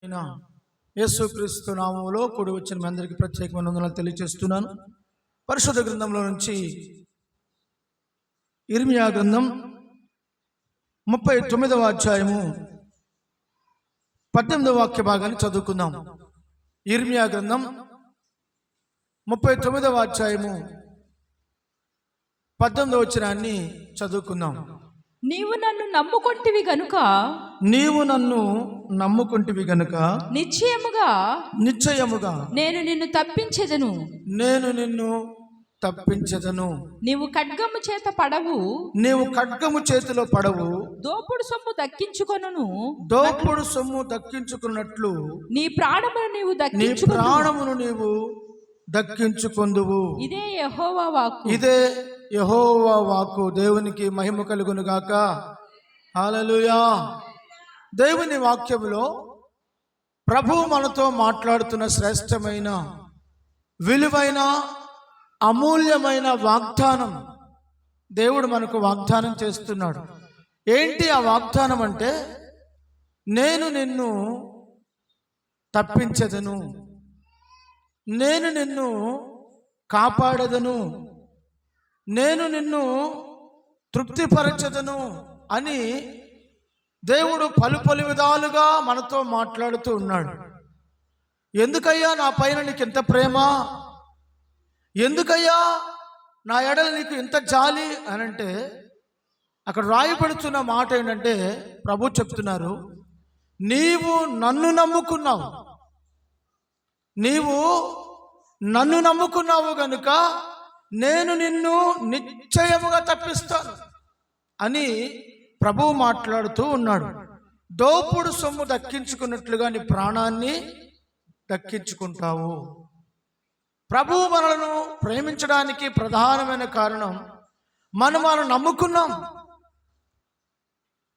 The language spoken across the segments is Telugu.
యేసుక్రీస్తు నామములో కూడి వచ్చిన మీ అందరికీ ప్రత్యేకమైన వందనాలు తెలియజేస్తున్నాను. పరిశుద్ధ గ్రంథంలో నుంచి ఇర్మియా గ్రంథం 39వ అధ్యాయము 18వ వాక్య భాగాన్ని చదువుకుందాం. ఇర్మియా గ్రంథం 39వ అధ్యాయము 18వ వచనాన్ని చదువుకుందాం. నీవు నన్ను నమ్ముకొంటివి గనుక నిశ్చయముగా నేను నిన్ను తప్పించెదను. నీవు ఖడ్గము చేతిలో పడవు, దోపుడు సొమ్ము దక్కించుకున్నట్లు నీ ప్రాణమును నీవు దక్కించుకొందువు. ఇదే యెహోవా వాక్కు. దేవునికి మహిమ కలుగును గాక. హల్లెలూయా. దేవుని వాక్యములో ప్రభువు మనతో మాట్లాడుతున్న శ్రేష్టమైన, విలువైన, అమూల్యమైన వాగ్దానం దేవుడు మనకు వాగ్దానం చేస్తున్నాడు. ఏంటి ఆ వాగ్దానం అంటే, నేను నిన్ను తప్పించెదను, నేను నిన్ను కాపాడదను, నేను నిన్ను తృప్తిపరచదను అని దేవుడు పలు విధాలుగా మనతో మాట్లాడుతూ ఉన్నాడు. ఎందుకయ్యా నా పైన నీకు ఇంత ప్రేమ, ఎందుకయ్యా నా ఎడల నీకు ఇంత జాలి అని అంటే, అక్కడ రాయబడుతున్న మాట ఏంటంటే, ప్రభు చెప్తున్నారు, నీవు నన్ను నమ్ముకున్నావు గనుక నేను నిన్ను నిశ్చయముగా తప్పిస్తాను అని ప్రభువు మాట్లాడుతూ ఉన్నాడు. దోపుడు సొమ్ము దక్కించుకున్నట్లుగా నీ ప్రాణాన్ని దక్కించుకుంటావు. ప్రభువు మనలను ప్రేమించడానికి ప్రధానమైన కారణం, మనం నమ్ముకున్నాం.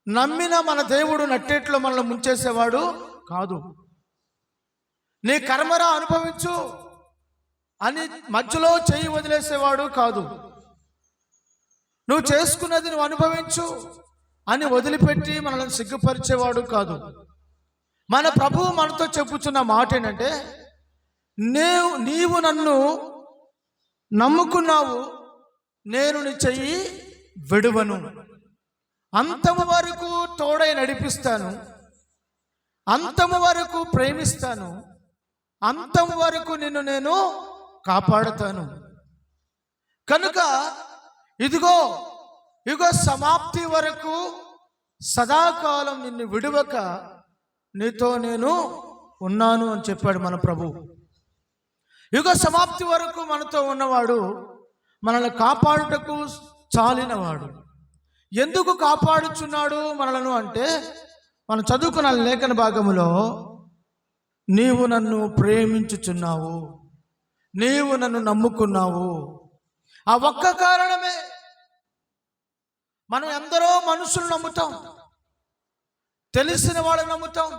నమ్మిన మన దేవుడు నట్టేట్లో మనల్ని ముంచేసేవాడు కాదు. నీ కర్మరా అనుభవించు అని మధ్యలో చేయి వదిలేసేవాడు కాదు. నువ్వు చేసుకున్నది నువ్వు అనుభవించు అని వదిలిపెట్టి మనల్ని సిగ్గుపరిచేవాడు కాదు. మన ప్రభువు మనతో చెప్పుచున్న మాట ఏంటంటే, నీవు నన్ను నమ్ముకున్నావు, నేను నీ చెయ్యి విడువను, అంతము వరకు తోడై నడిపిస్తాను, అంతము వరకు ప్రేమిస్తాను, అంతము వరకు నిన్ను నేను కాపాడుతాను. కనుక ఇదిగో సమాప్తి వరకు సదాకాలం నిన్ను విడువక నీతో నేను ఉన్నాను అని చెప్పాడు మన ప్రభు. యుగ సమాప్తి వరకు మనతో ఉన్నవాడు, మనల్ని కాపాడుటకు చాలినవాడు. ఎందుకు కాపాడుచున్నాడు మనలను అంటే, మనం చదువుకున్న లేఖన భాగములో, నీవు నన్ను ప్రేమించుచున్నావు, నీవు నన్ను నమ్ముకున్నావు. ఆ ఒక్క కారణమే. మనం ఎందరో మనుషులు నమ్ముతాం, తెలిసిన వాళ్ళని నమ్ముతాం,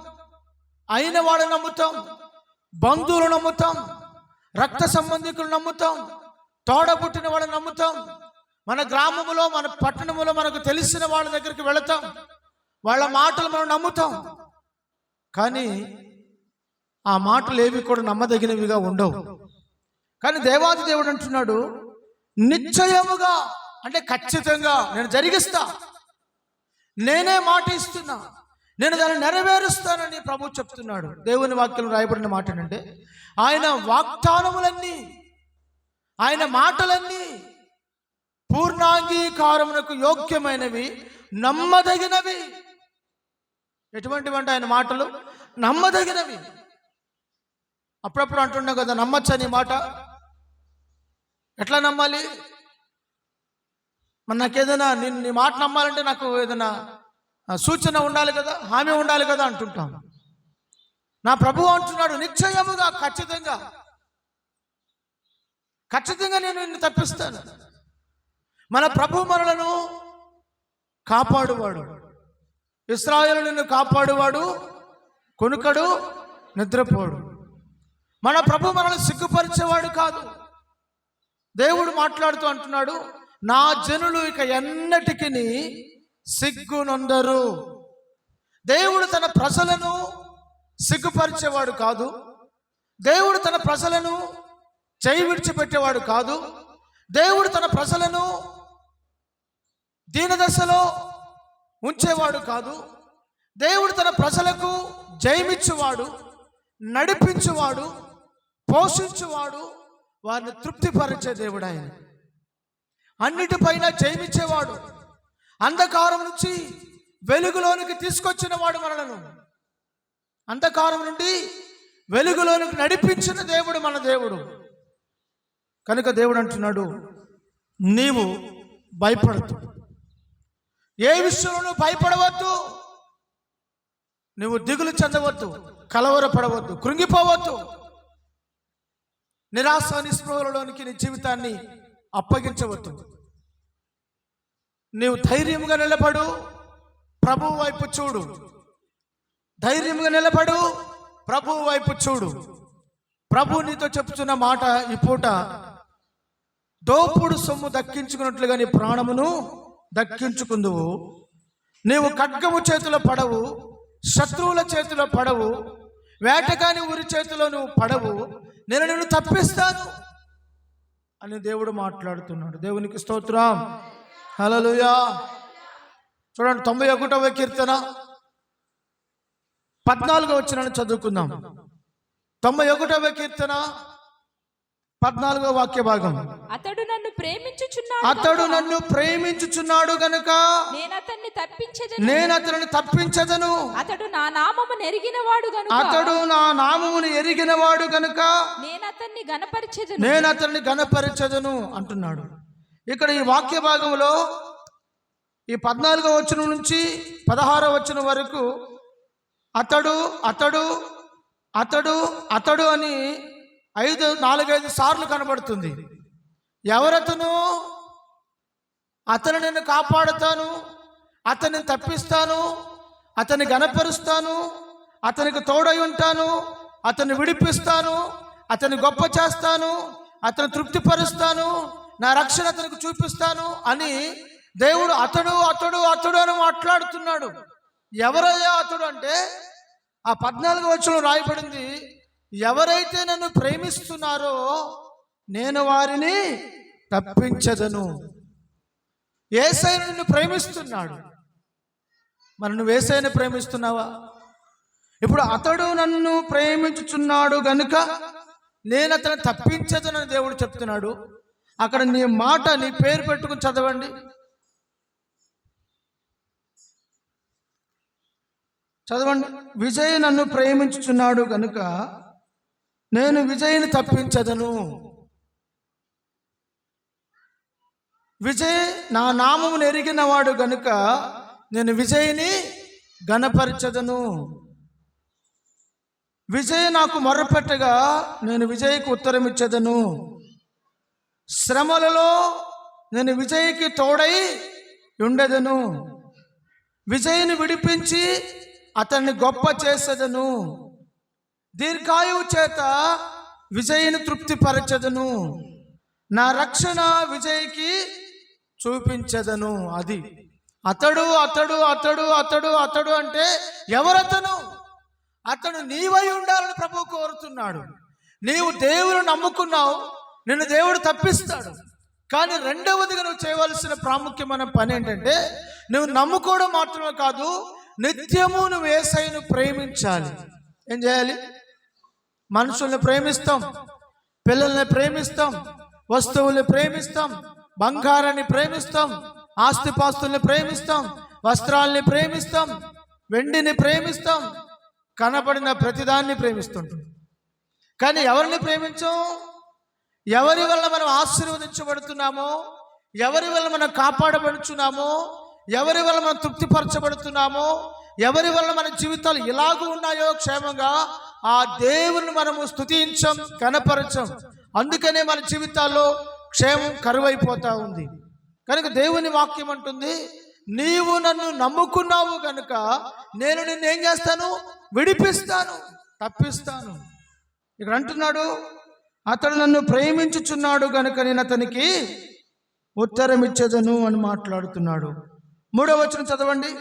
అయిన వాళ్ళని నమ్ముతాం, బంధువులు నమ్ముతాం, రక్త సంబంధికులు నమ్ముతాం, తోడబుట్టిన వాళ్ళని నమ్ముతాం, మన గ్రామంలో మన పట్టణంలో మనకు తెలిసిన వాళ్ళ దగ్గరికి వెళతాం, వాళ్ళ మాటలు మనం నమ్ముతాం. కానీ ఆ మాటలు ఏవి కూడా నమ్మదగినవిగా ఉండవు. కానీ దేవాది దేవుడు అంటున్నాడు, నిశ్చయముగా అంటే ఖచ్చితంగా నేను జరిగిస్తా, నేనే మాట ఇస్తున్నా, నేను దాన్ని నెరవేరుస్తానని ప్రభు చెప్తున్నాడు. దేవుని వాక్యం రాయబడిన మాట ఏంటంటే, ఆయన వాగ్దానములన్నీ, ఆయన మాటలన్నీ పూర్ణాంగీకారమునకు యోగ్యమైనవి, నమ్మదగినవి. ఎటువంటివంటే ఆయన మాటలు నమ్మదగినవి. అప్పుడప్పుడు అంటున్నాం కదా, నమ్మచ్చని మాట. ఎట్లా నమ్మాలి? మరి నాకేదైనా నీ మాట నమ్మాలంటే నాకు ఏదైనా సూచన ఉండాలి కదా, హామీ ఉండాలి కదా అంటుంటాం. నా ప్రభువు అంటున్నాడు, నిశ్చయముగా ఖచ్చితంగా నేను నిన్ను తప్పిస్తాను. మన ప్రభు మనలను కాపాడువాడు. ఇశ్రాయేలు నిన్ను కాపాడువాడు, కొనుకడు, నిద్రపోడు. మన ప్రభు మనల్ని సిగ్గుపరిచేవాడు కాదు. దేవుడు మాట్లాడుతూ అంటున్నాడు, నా జనులు ఇక ఎన్నటికి సిగ్గునొందరు. దేవుడు తన ప్రజలను సిగ్గుపరిచేవాడు కాదు. దేవుడు తన ప్రజలను చేయి విడిచిపెట్టేవాడు కాదు. దేవుడు తన ప్రజలను దీనదశలో ఉంచేవాడు కాదు. దేవుడు తన ప్రజలకు జయమిచ్చువాడు, నడిపించువాడు, పోషించువాడు, వారిని తృప్తిపరిచే దేవుడు ఆయన. అన్నిటిపైన జయమిచ్చేవాడు, అంధకారం నుంచి వెలుగులోనికి తీసుకొచ్చిన వాడు మనలను. అంధకారం నుండి వెలుగులోనికి నడిపించిన దేవుడు మన దేవుడు. కనుక దేవుడు అంటున్నాడు, నీవు భయపడద్దు, ఏ విషయంలో భయపడవద్దు, నువ్వు దిగులు చెందవద్దు, కలవరపడవద్దు, కృంగిపోవద్దు, నిరాశ నిస్పృహలలోనికి నీ జీవితాన్ని అప్పగించవద్దు. నీవు ధైర్యంగా నిలబడు, ప్రభువు వైపు చూడు. ధైర్యంగా నిలబడు, ప్రభువు వైపు చూడు. ప్రభు నీతో చెప్తున్న మాట ఈ పూట, దోపుడు సొమ్ము దక్కించుకున్నట్లుగా నీ ప్రాణమును దక్కించుకుందువు. నీవు ఖడ్గము చేతిలో పడవు, శత్రువుల చేతిలో పడవు, వేటగాని ఊరి చేతిలో నువ్వు పడవు, నేను నిన్ను తప్పిస్తాను అని దేవుడు మాట్లాడుతున్నాడు. దేవునికి స్తోత్రం, హల్లెలూయా. చూడండి, 91వ కీర్తన 14వ వచనాన్ని చదువుకుందాం. 91వ కీర్తన 14వ వాక్య భాగం. అతడు నన్ను ప్రేమించుచున్నాడు గనుక నేను అతన్ని తప్పించెదను. అతడు నా నామమును ఎరిగినవాడు గనుక నేను అతన్ని గణపరిచెదను అంటున్నాడు. ఇక్కడ ఈ వాక్య భాగంలో ఈ 14వ వచనం నుంచి 16వ వచనం వరకు అతడు అతడు అతడు అతడు అని 4-5 సార్లు కనబడుతుంది. ఎవరతను? అతను నిన్ను కాపాడుతాను, అతన్ని తప్పిస్తాను, అతన్ని గణపరుస్తాను, అతనికి తోడై ఉంటాను, అతన్ని విడిపిస్తాను, అతన్ని గొప్ప చేస్తాను, అతను తృప్తిపరుస్తాను, నా రక్షణ అతనికి చూపిస్తాను అని దేవుడు అతడు అతడు అతడు అని మాట్లాడుతున్నాడు. ఎవరయ్యా అతడు అంటే ఆ 14వ వచనంలో రాయబడింది, ఎవరైతే నన్ను ప్రేమిస్తున్నారో నేను వారిని తప్పించదను. యేసయ్య నిన్ను ప్రేమిస్తున్నాడు. మరి నువ్వు యేసయ్యని ప్రేమిస్తున్నావా? ఇప్పుడు అతడు నన్ను ప్రేమించుచున్నాడు గనుక నేను అతను తప్పించదనని దేవుడు చెప్తున్నాడు. అక్కడ నీ మాట, నీ పేరు పెట్టుకుని చదవండి. చదవండి. విజయ్ నన్ను ప్రేమించుచున్నాడు గనుక నేను విజయ్ని తప్పించదను. విజయ్ నా నామమును ఎరిగినవాడు గనుక నేను విజయ్ని ఘనపరచదను. విజయ్ నాకు మొర్రపెట్టగా నేను విజయ్కి ఉత్తరం ఇచ్చేదను. శ్రమలలో నేను విజయ్కి తోడై ఉండెదను. విజయ్ని విడిపించి అతన్ని గొప్ప చేసేదను. దీర్ఘాయువు చేత విజయ్ని తృప్తిపరచదను. నా రక్షణ విజయ్కి చూపించదను. అది అతడు అతడు అతడు అతడు అతడు అంటే ఎవరతను? అతడు నీవై ఉండాలని ప్రభువు కోరుతున్నాడు. నీవు దేవుని నమ్ముకున్నావు, నిన్ను దేవుడు తప్పిస్తాడు. కానీ రెండవదిగా నువ్వు చేయవలసిన ప్రాముఖ్యమైన పని ఏంటంటే, నువ్వు నమ్ముకోవడం మాత్రమే కాదు, నిత్యము నువ్వు యేసయ్యను ప్రేమించాలి. ఏం చేయాలి? మనుషుల్ని ప్రేమిస్తాం, పిల్లల్ని ప్రేమిస్తాం, వస్తువుల్ని ప్రేమిస్తాం, బంగారాన్ని ప్రేమిస్తాం, ఆస్తిపాస్తుల్ని ప్రేమిస్తాం, వస్త్రాల్ని ప్రేమిస్తాం, వెండిని ప్రేమిస్తాం, కనబడిన ప్రతిదాన్ని ప్రేమిస్తుంటాం. కానీ ఎవరిని ప్రేమించాం? ఎవరి వల్ల మనం ఆశీర్వదించబడుతున్నామో, ఎవరి వల్ల మనం కాపాడబడుతున్నామో, ఎవరి వల్ల మనం తృప్తిపరచబడుతున్నామో, ఎవరి వల్ల మన జీవితాలు ఎలాగూ ఉన్నాయో క్షేమంగా, ఆ దేవుని మనము స్తుతించం, కనపరచం. అందుకనే మన జీవితాల్లో క్షేమం కరువైపోతా ఉంది. కనుక దేవుని వాక్యం అంటుంది, నీవు నన్ను నమ్ముకున్నావు కనుక నేను నిన్ను ఏం చేస్తాను? విడిపిస్తాను, తప్పిస్తాను. ఇక్కడ అంటున్నాడు, అతడు నన్ను ప్రేమించుచున్నాడు గనుక నేను అతనికి ఉత్తరం ఇచ్చేదను అని మాట్లాడుతున్నాడు. 3వ వచనం చదవండి.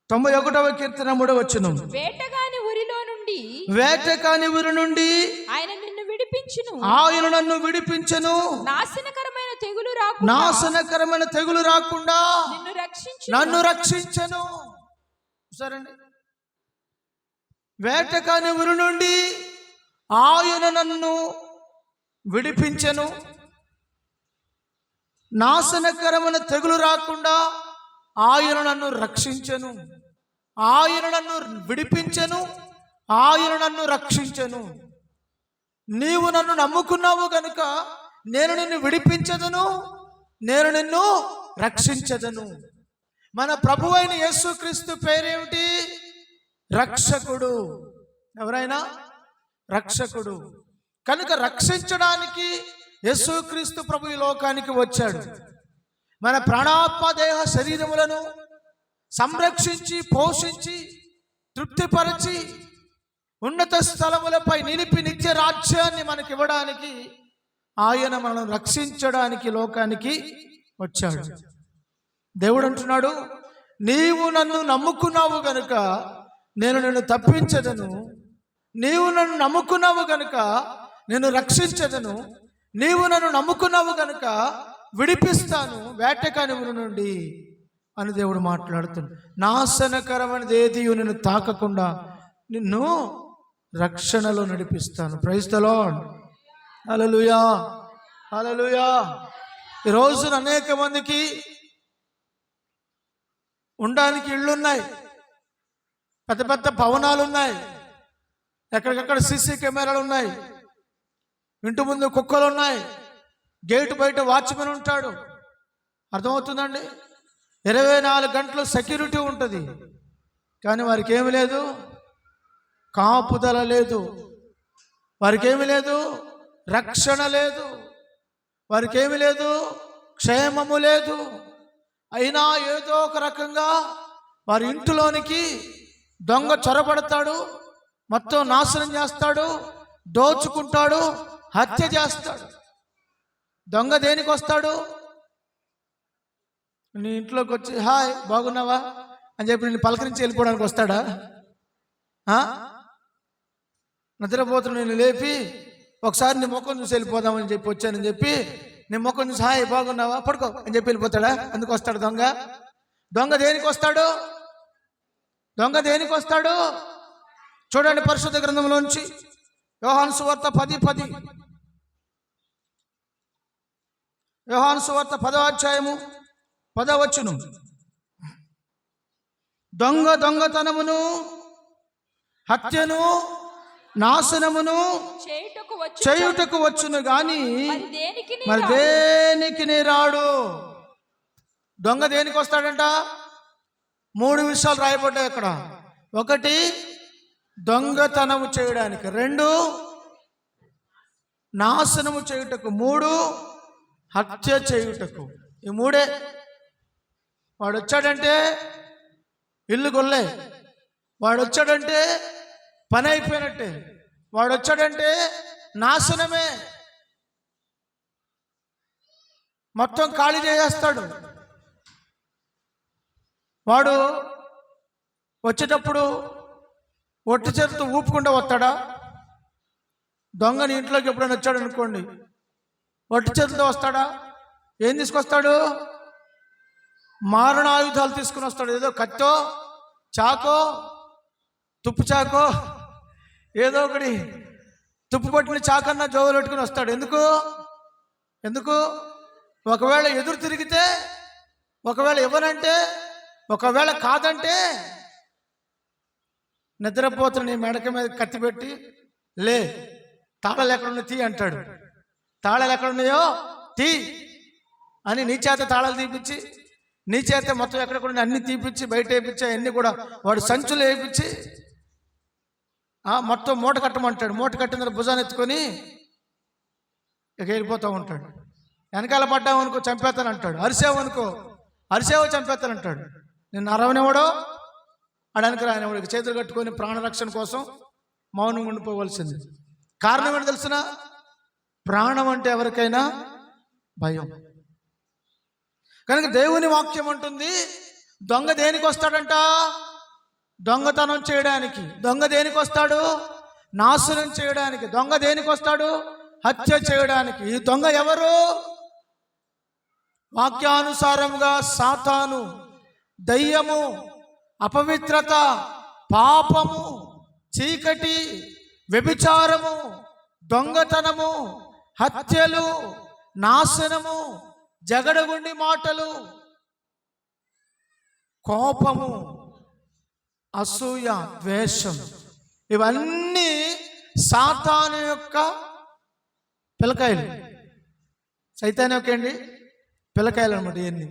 91వ కీర్తన 3వ వచనం. వేటగాని ఊరిలో నుండి వేటకాని ఊరి నుండి ఆయన నిన్ను విడిపించును. ఆయన నన్ను విడిపించెను. నాశనకరమైన తెగులు రాకుండా నాశనకరమైన తెగులు రాకుండా నన్ను రక్షించును. రక్షించెను. సరేండి, వేటకాని ఊరి నుండి ఆయన నన్ను విడిపించెను. నాశనకరమైన తెగులు రాకుండా ఆయన నన్ను రక్షించెను. ఆయన నన్ను విడిపించెను. ఆయన నన్ను రక్షించెను. నీవు నన్ను నమ్ముకున్నావు గనుక నేను నిన్ను విడిపించదను, నేను నిన్ను రక్షించదను. మన ప్రభువైన యేసుక్రీస్తు పేరేమిటి? రక్షకుడు. ఎవరైనా రక్షకుడు. కనుక రక్షించడానికి యేసుక్రీస్తు ప్రభు ఈ లోకానికి వచ్చాడు. మన ప్రాణాత్మ దేహ శరీరములను సంరక్షించి పోషించి తృప్తిపరచి ఉన్నత స్థలములపై నిలిపి నిత్య రాజ్యాన్ని మనకి ఇవ్వడానికి ఆయన మనం రక్షించడానికి లోకానికి వచ్చాడు. దేవుడు అంటున్నాడు, నీవు నన్ను నమ్ముకున్నావు గనుక నేను నిన్ను తప్పించదను. నీవు నన్ను నమ్ముకున్నావు గనుక నేను రక్షించదను. నీవు నన్ను నమ్ముకున్నావు గనుక విడిపిస్తాను వేటకాని ఊరి నుండి అని దేవుడు మాట్లాడుతున్నాడు. నాశనకరమైనది ఏది నిన్ను తాకకుండా నిన్ను రక్షణలో నడిపిస్తాను. Praise the lord. Hallelujah, hallelujah. ఈ రోజున అనేక మందికి ఉండడానికి ఇళ్ళున్నాయి, పెద్ద పెద్ద భవనాలు ఉన్నాయి, ఎక్కడికక్కడ సీసీ కెమెరాలు ఉన్నాయి, ఇంటి ముందు కుక్కలు ఉన్నాయి, గేటు బయట వాచ్మెన్ ఉంటాడు. అర్థమవుతుందండి? 24 గంటలు సెక్యూరిటీ ఉంటుంది. కానీ వారికి ఏమి లేదు, కాపుదల లేదు, వారికి ఏమి లేదు, రక్షణ లేదు, వారికి ఏమి లేదు, క్షేమము లేదు. అయినా ఏదో ఒక రకంగా వారి ఇంటిలోనికి దొంగ చొరబడతాడు, మొత్తం నాశనం చేస్తాడు, దోచుకుంటాడు, హత్య చేస్తాడు. దొంగ దేనికి వస్తాడు? నీ ఇంట్లోకి వచ్చి హాయ్ బాగున్నావా అని చెప్పి నేను పలకరించి వెళ్ళిపోవడానికి వస్తాడా? నిద్రపోతున్న నేను లేపి ఒకసారి నీ ముఖం చూసి వెళ్ళిపోదామని చెప్పి వచ్చానని చెప్పి నీ ముఖం చూసి హాయ్ బాగున్నావా పడుకో అని చెప్పి వెళ్ళిపోతాడా? అందుకు వస్తాడు దొంగ. దొంగ దేనికి వస్తాడు? దొంగ దేనికి వస్తాడు? చూడండి పరిశుద్ధ గ్రంథంలోంచి యోహాను సువార్త 10:10. యోహాను సువార్త 10వ అధ్యాయము 10వ వచనం. దొంగ దొంగతనమును హత్యను నాశనమును చేయుటకు వచ్చును గాని మరి దేనికి రాడు. దొంగ దేనికి వస్తాడంట? 3 విషయాలు రాయబడ్డాయి అక్కడ. 1 దొంగతనము చేయడానికి, 2 నాశనము చేయుటకు, 3 హత్య చేయుటకు. ఈ 3. వాడు వచ్చాడంటే ఇల్లు గొల్లే, వాడు వచ్చాడంటే పని అయిపోయినట్టే, వాడు వచ్చాడంటే నాశనమే, మొత్తం ఖాళీ చేసేస్తాడు. వాడు వచ్చేటప్పుడు ఒట్టి చేతితో ఊపుకుంటూ వస్తాడా? దొంగని ఇంట్లోకి ఎప్పుడైనా వచ్చాడు అనుకోండి, ఒట్టి చేతితో వస్తాడా? ఏం తీసుకొస్తాడు? మారణాయుధాలు తీసుకుని వస్తాడు. ఏదో కత్తో, చాకో, తుప్పు చాకో, ఏదో ఒకటి తుప్పు పట్టిన చాకన్నా జోగులు పెట్టుకుని వస్తాడు. ఎందుకు? ఒకవేళ ఎదురు తిరిగితే, ఒకవేళ ఇవ్వనంటే, ఒకవేళ కాదంటే నిద్రపోతున్న నీ మెడక మీద కత్తి పెట్టి లే, తాళాలు ఎక్కడున్నా తీ అంటాడు. తాళాలు ఎక్కడున్నాయో తీ అని నీ చేత తాళాలు తీపిచ్చి, నీ చేత మొత్తం ఎక్కడెక్కడ అన్ని తీపిచ్చి బయట వేయించి అన్నీ కూడా వాడు సంచులు వేయించి మొత్తం మూట కట్టమంటాడు. మూట కట్టిన భుజాన్ని ఎత్తుకొని ఇక వెళ్ళిపోతూ ఉంటాడు. వెనకాల పడ్డామనుకో చంపేస్తానంటాడు. అరిసేవనుకో అరిసేవ చంపేస్తానంటాడు. నిన్ను అరవనివాడో అడానికి రానివాడికి చేతులు కట్టుకొని ప్రాణరక్షణ కోసం మౌనం ఉండిపోవలసింది. కారణం ఏంటి తెలిసిన? ప్రాణం అంటే ఎవరికైనా భయం. కనుక దేవుని వాక్యం అంటుంది, దొంగ దేనికి వస్తాడంట? దొంగతనం చేయడానికి. దొంగ దేనికి వస్తాడు? నాశనం చేయడానికి. దొంగ దేనికి వస్తాడు? హత్య చేయడానికి. ఈ దొంగ ఎవరు? వాక్యానుసారంగా సాతాను, దయ్యము, అపవిత్రత, పాపము, చీకటి, వ్యభిచారము, దొంగతనము, హత్యలు, నాశనము, జగడగుండి మాటలు, కోపము, అసూయ, ద్వేషం, ఇవన్నీ సాతాను యొక్క పిల్లకాయలు. సైతాన్ యొక్క ఏంటి? పిల్లకాయలు అనమాట. ఇవన్నీ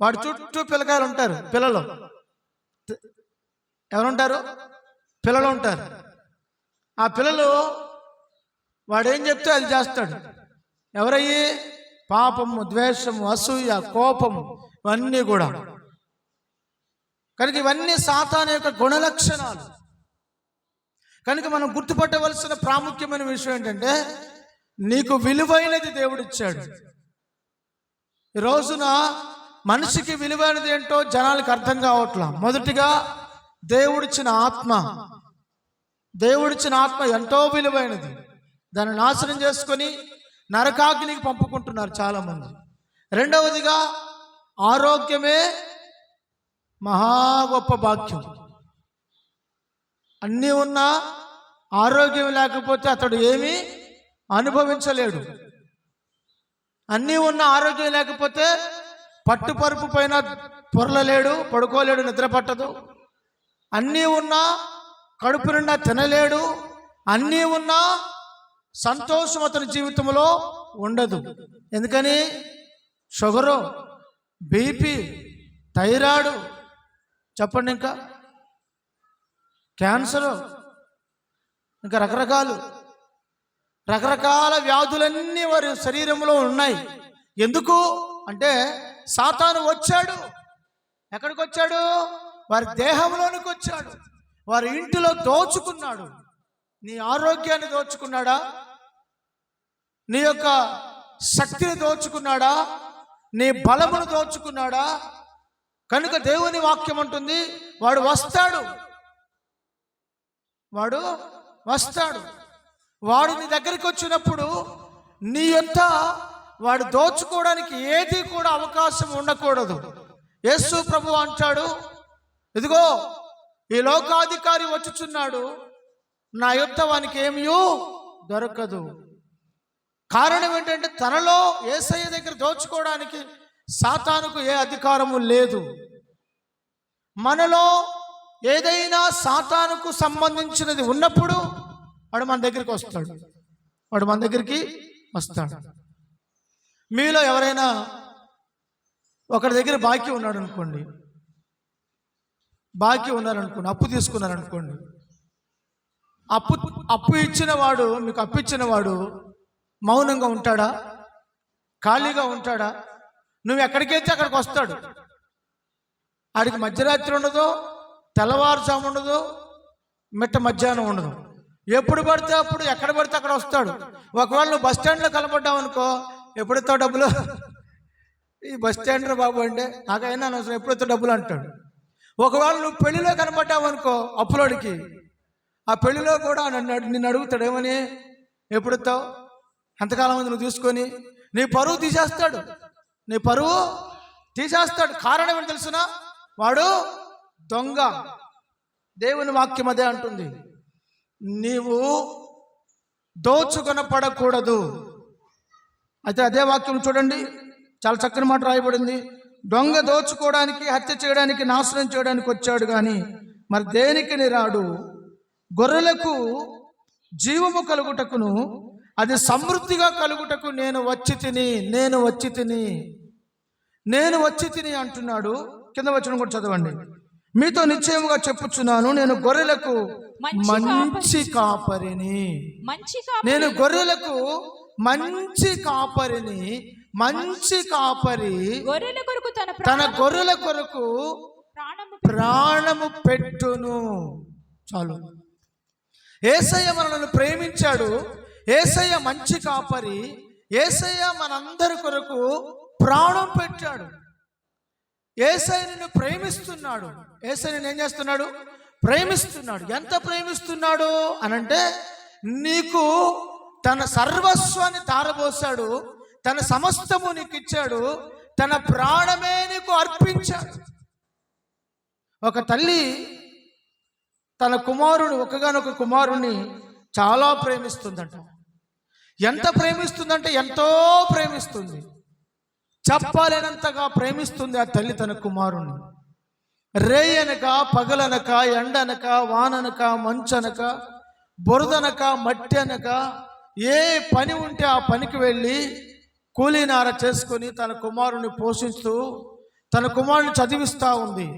వాడి చుట్టూ పిల్లకాయలు ఉంటారు. పిల్లలు ఎవరుంటారు? పిల్లలు ఉంటారు. ఆ పిల్లలు వాడేం చెప్తే అది చేస్తాడు. ఎవరయ్యి? పాపము, ద్వేషము, అసూయ, కోపము, ఇవన్నీ కూడా. కనుక ఇవన్నీ సాతాను యొక్క గుణలక్షణాలు. కనుక మనం గుర్తుపట్టవలసిన ప్రాముఖ్యమైన విషయం ఏంటంటే, నీకు విలువైనది దేవుడిచ్చాడు. ఈ రోజున మనిషికి విలువైనది ఏంటో జనాలకు అర్థం కావట్లా. మొదటిగా దేవుడిచ్చిన ఆత్మ. దేవుడిచ్చిన ఆత్మ ఎంతో విలువైనది. దాన్ని నాశనం చేసుకొని నరకాగ్నికి పంపుకుంటున్నారు చాలామంది. రెండవదిగా ఆరోగ్యమే మహా గొప్ప భాగ్యం. అన్నీ ఉన్నా ఆరోగ్యం లేకపోతే అతడు ఏమీ అనుభవించలేడు. అన్నీ ఉన్న ఆరోగ్యం లేకపోతే పట్టుపరుపు పైన పొరలలేడు, పడుకోలేడు, నిద్ర పట్టదు. అన్నీ ఉన్నా కడుపు నిండా తినలేడు. అన్నీ ఉన్నా సంతోషం అతని జీవితంలో ఉండదు. ఎందుకని? షుగరు, బీపీ, థైరాయిడ్, చెప్పండి, ఇంకా క్యాన్సరు, ఇంకా రకరకాల వ్యాధులన్నీ వారి శరీరంలో ఉన్నాయి. ఎందుకు అంటే సాతాను వచ్చాడు. ఎక్కడికి వచ్చాడు? వారి దేహంలోనికి వచ్చాడు. వారి ఇంటిలో దోచుకున్నాడు. నీ ఆరోగ్యాన్ని దోచుకున్నాడా? నీ యొక్క శక్తిని దోచుకున్నాడా? నీ బలమును దోచుకున్నాడా? కనుక దేవుని వాక్యం అంటుంది, వాడు వస్తాడు. వాడు నీ దగ్గరికి వచ్చినప్పుడు నీ యొక్క వాడు దోచుకోవడానికి ఏది కూడా అవకాశం ఉండకూడదు. యేసు ప్రభు అంటాడు, ఇదిగో ఈ లోకాధికారి వచ్చుచున్నాడు, నా యొక్క వానికి ఏమీ దొరకదు. కారణం ఏంటంటే తనలో యేసయ్య దగ్గర దోచుకోవడానికి సాతానుకు ఏ అధికారము లేదు. మనలో ఏదైనా సాతానుకు సంబంధించినది ఉన్నప్పుడు వాడు మన దగ్గరికి వస్తాడు. మీలో ఎవరైనా ఒకరి దగ్గర బాకీ ఉన్నారనుకోండి, అప్పు తీసుకున్నారనుకోండి. అప్పు ఇచ్చినవాడు, మీకు అప్పు ఇచ్చినవాడు మౌనంగా ఉంటాడా? ఖాళీగా ఉంటాడా? నువ్వు ఎక్కడికైతే అక్కడికి వస్తాడు. ఆడికి మధ్యరాత్రి ఉండదు, తెల్లవారుజాము ఉండదు, మిట్ట మధ్యాహ్నం ఉండదు. ఎప్పుడు పడితే అప్పుడు, ఎక్కడ పడితే అక్కడ వస్తాడు. ఒకవేళ నువ్వు బస్ స్టాండ్లో కనపడ్డావు అనుకో, ఎప్పుడెత్తావు డబ్బులు? ఈ బస్ స్టాండ్ బాబు అంటే నాకైనా అనవసరం, ఎప్పుడెత్తావు డబ్బులు అంటాడు. ఒకవేళ నువ్వు పెళ్లిలో కనపడ్డావు అనుకో అప్పులోడికి, ఆ పెళ్లిలో కూడా నిన్ను అడుగుతాడు, ఏమని? ఎప్పుడెత్తావు? ఎంతకాలం మంది నువ్వు తీసుకొని? నీ పరువు తీసేస్తాడు. కారణం ఏంటి తెలుసునా? వాడు దొంగ. దేవుని వాక్యం అదే అంటుంది, నీవు దోచుకొనపడకూడదు. అయితే అదే వాక్యం చూడండి, చాలా చక్కని మాట రాయబడింది. దొంగ దోచుకోవడానికి, హత్య చేయడానికి, నాశనం చేయడానికి వచ్చాడు కానీ మరి దేనికి రాడు? గొర్రెలకు జీవము కలుగుటకును అది సమృద్ధిగా కలుగుటకు నేను వచ్చి తిని అంటున్నాడు. కింద వచనం కూడా చదవండి. మీతో నిశ్చయముగా చెప్పుచున్నాను, నేను గొర్రెలకు మంచి కాపరిని. నేను గొర్రెలకు మంచి కాపరిని. మంచి కాపరి తన గొర్రెల కొరకు ప్రాణము పెట్టును. చాలు. యేసయ్య మనల్ని ప్రేమించాడు. యేసయ్య మంచి కాపరి. యేసయ్య మనందరి కొరకు ప్రాణం పెట్టాడు. యేసయ్య నిన్ను ప్రేమిస్తున్నాడు. యేసయ్య నిన్ను ఏం చేస్తున్నాడు? ప్రేమిస్తున్నాడు. ఎంత ప్రేమిస్తున్నాడు అనంటే, నీకు తన సర్వస్వాన్ని ధారపోసాడు, తన సమస్తము నీకు ఇచ్చాడు, తన ప్రాణమే నీకు అర్పించాడు. ఒక తల్లి తన కుమారుడు, ఒకగానొక కుమారుణ్ణి చాలా ప్రేమిస్తుందంట. ఎంత ప్రేమిస్తుందంటే ఎంతో ప్రేమిస్తుంది, చెప్పలేనంతగా ప్రేమిస్తుంది ఆ తల్లి తన కుమారుణ్ణి. రేయనక పగలనక, ఎండనక, వాననక, మంచనక, బురదనక, మట్టి అనక, ఏ పని ఉంటే ఆ పనికి వెళ్ళి కూలీనార చేసుకొని తన కుమారుని పోషిస్తూ తన కుమారుని చదివిస్తూ ఉంది.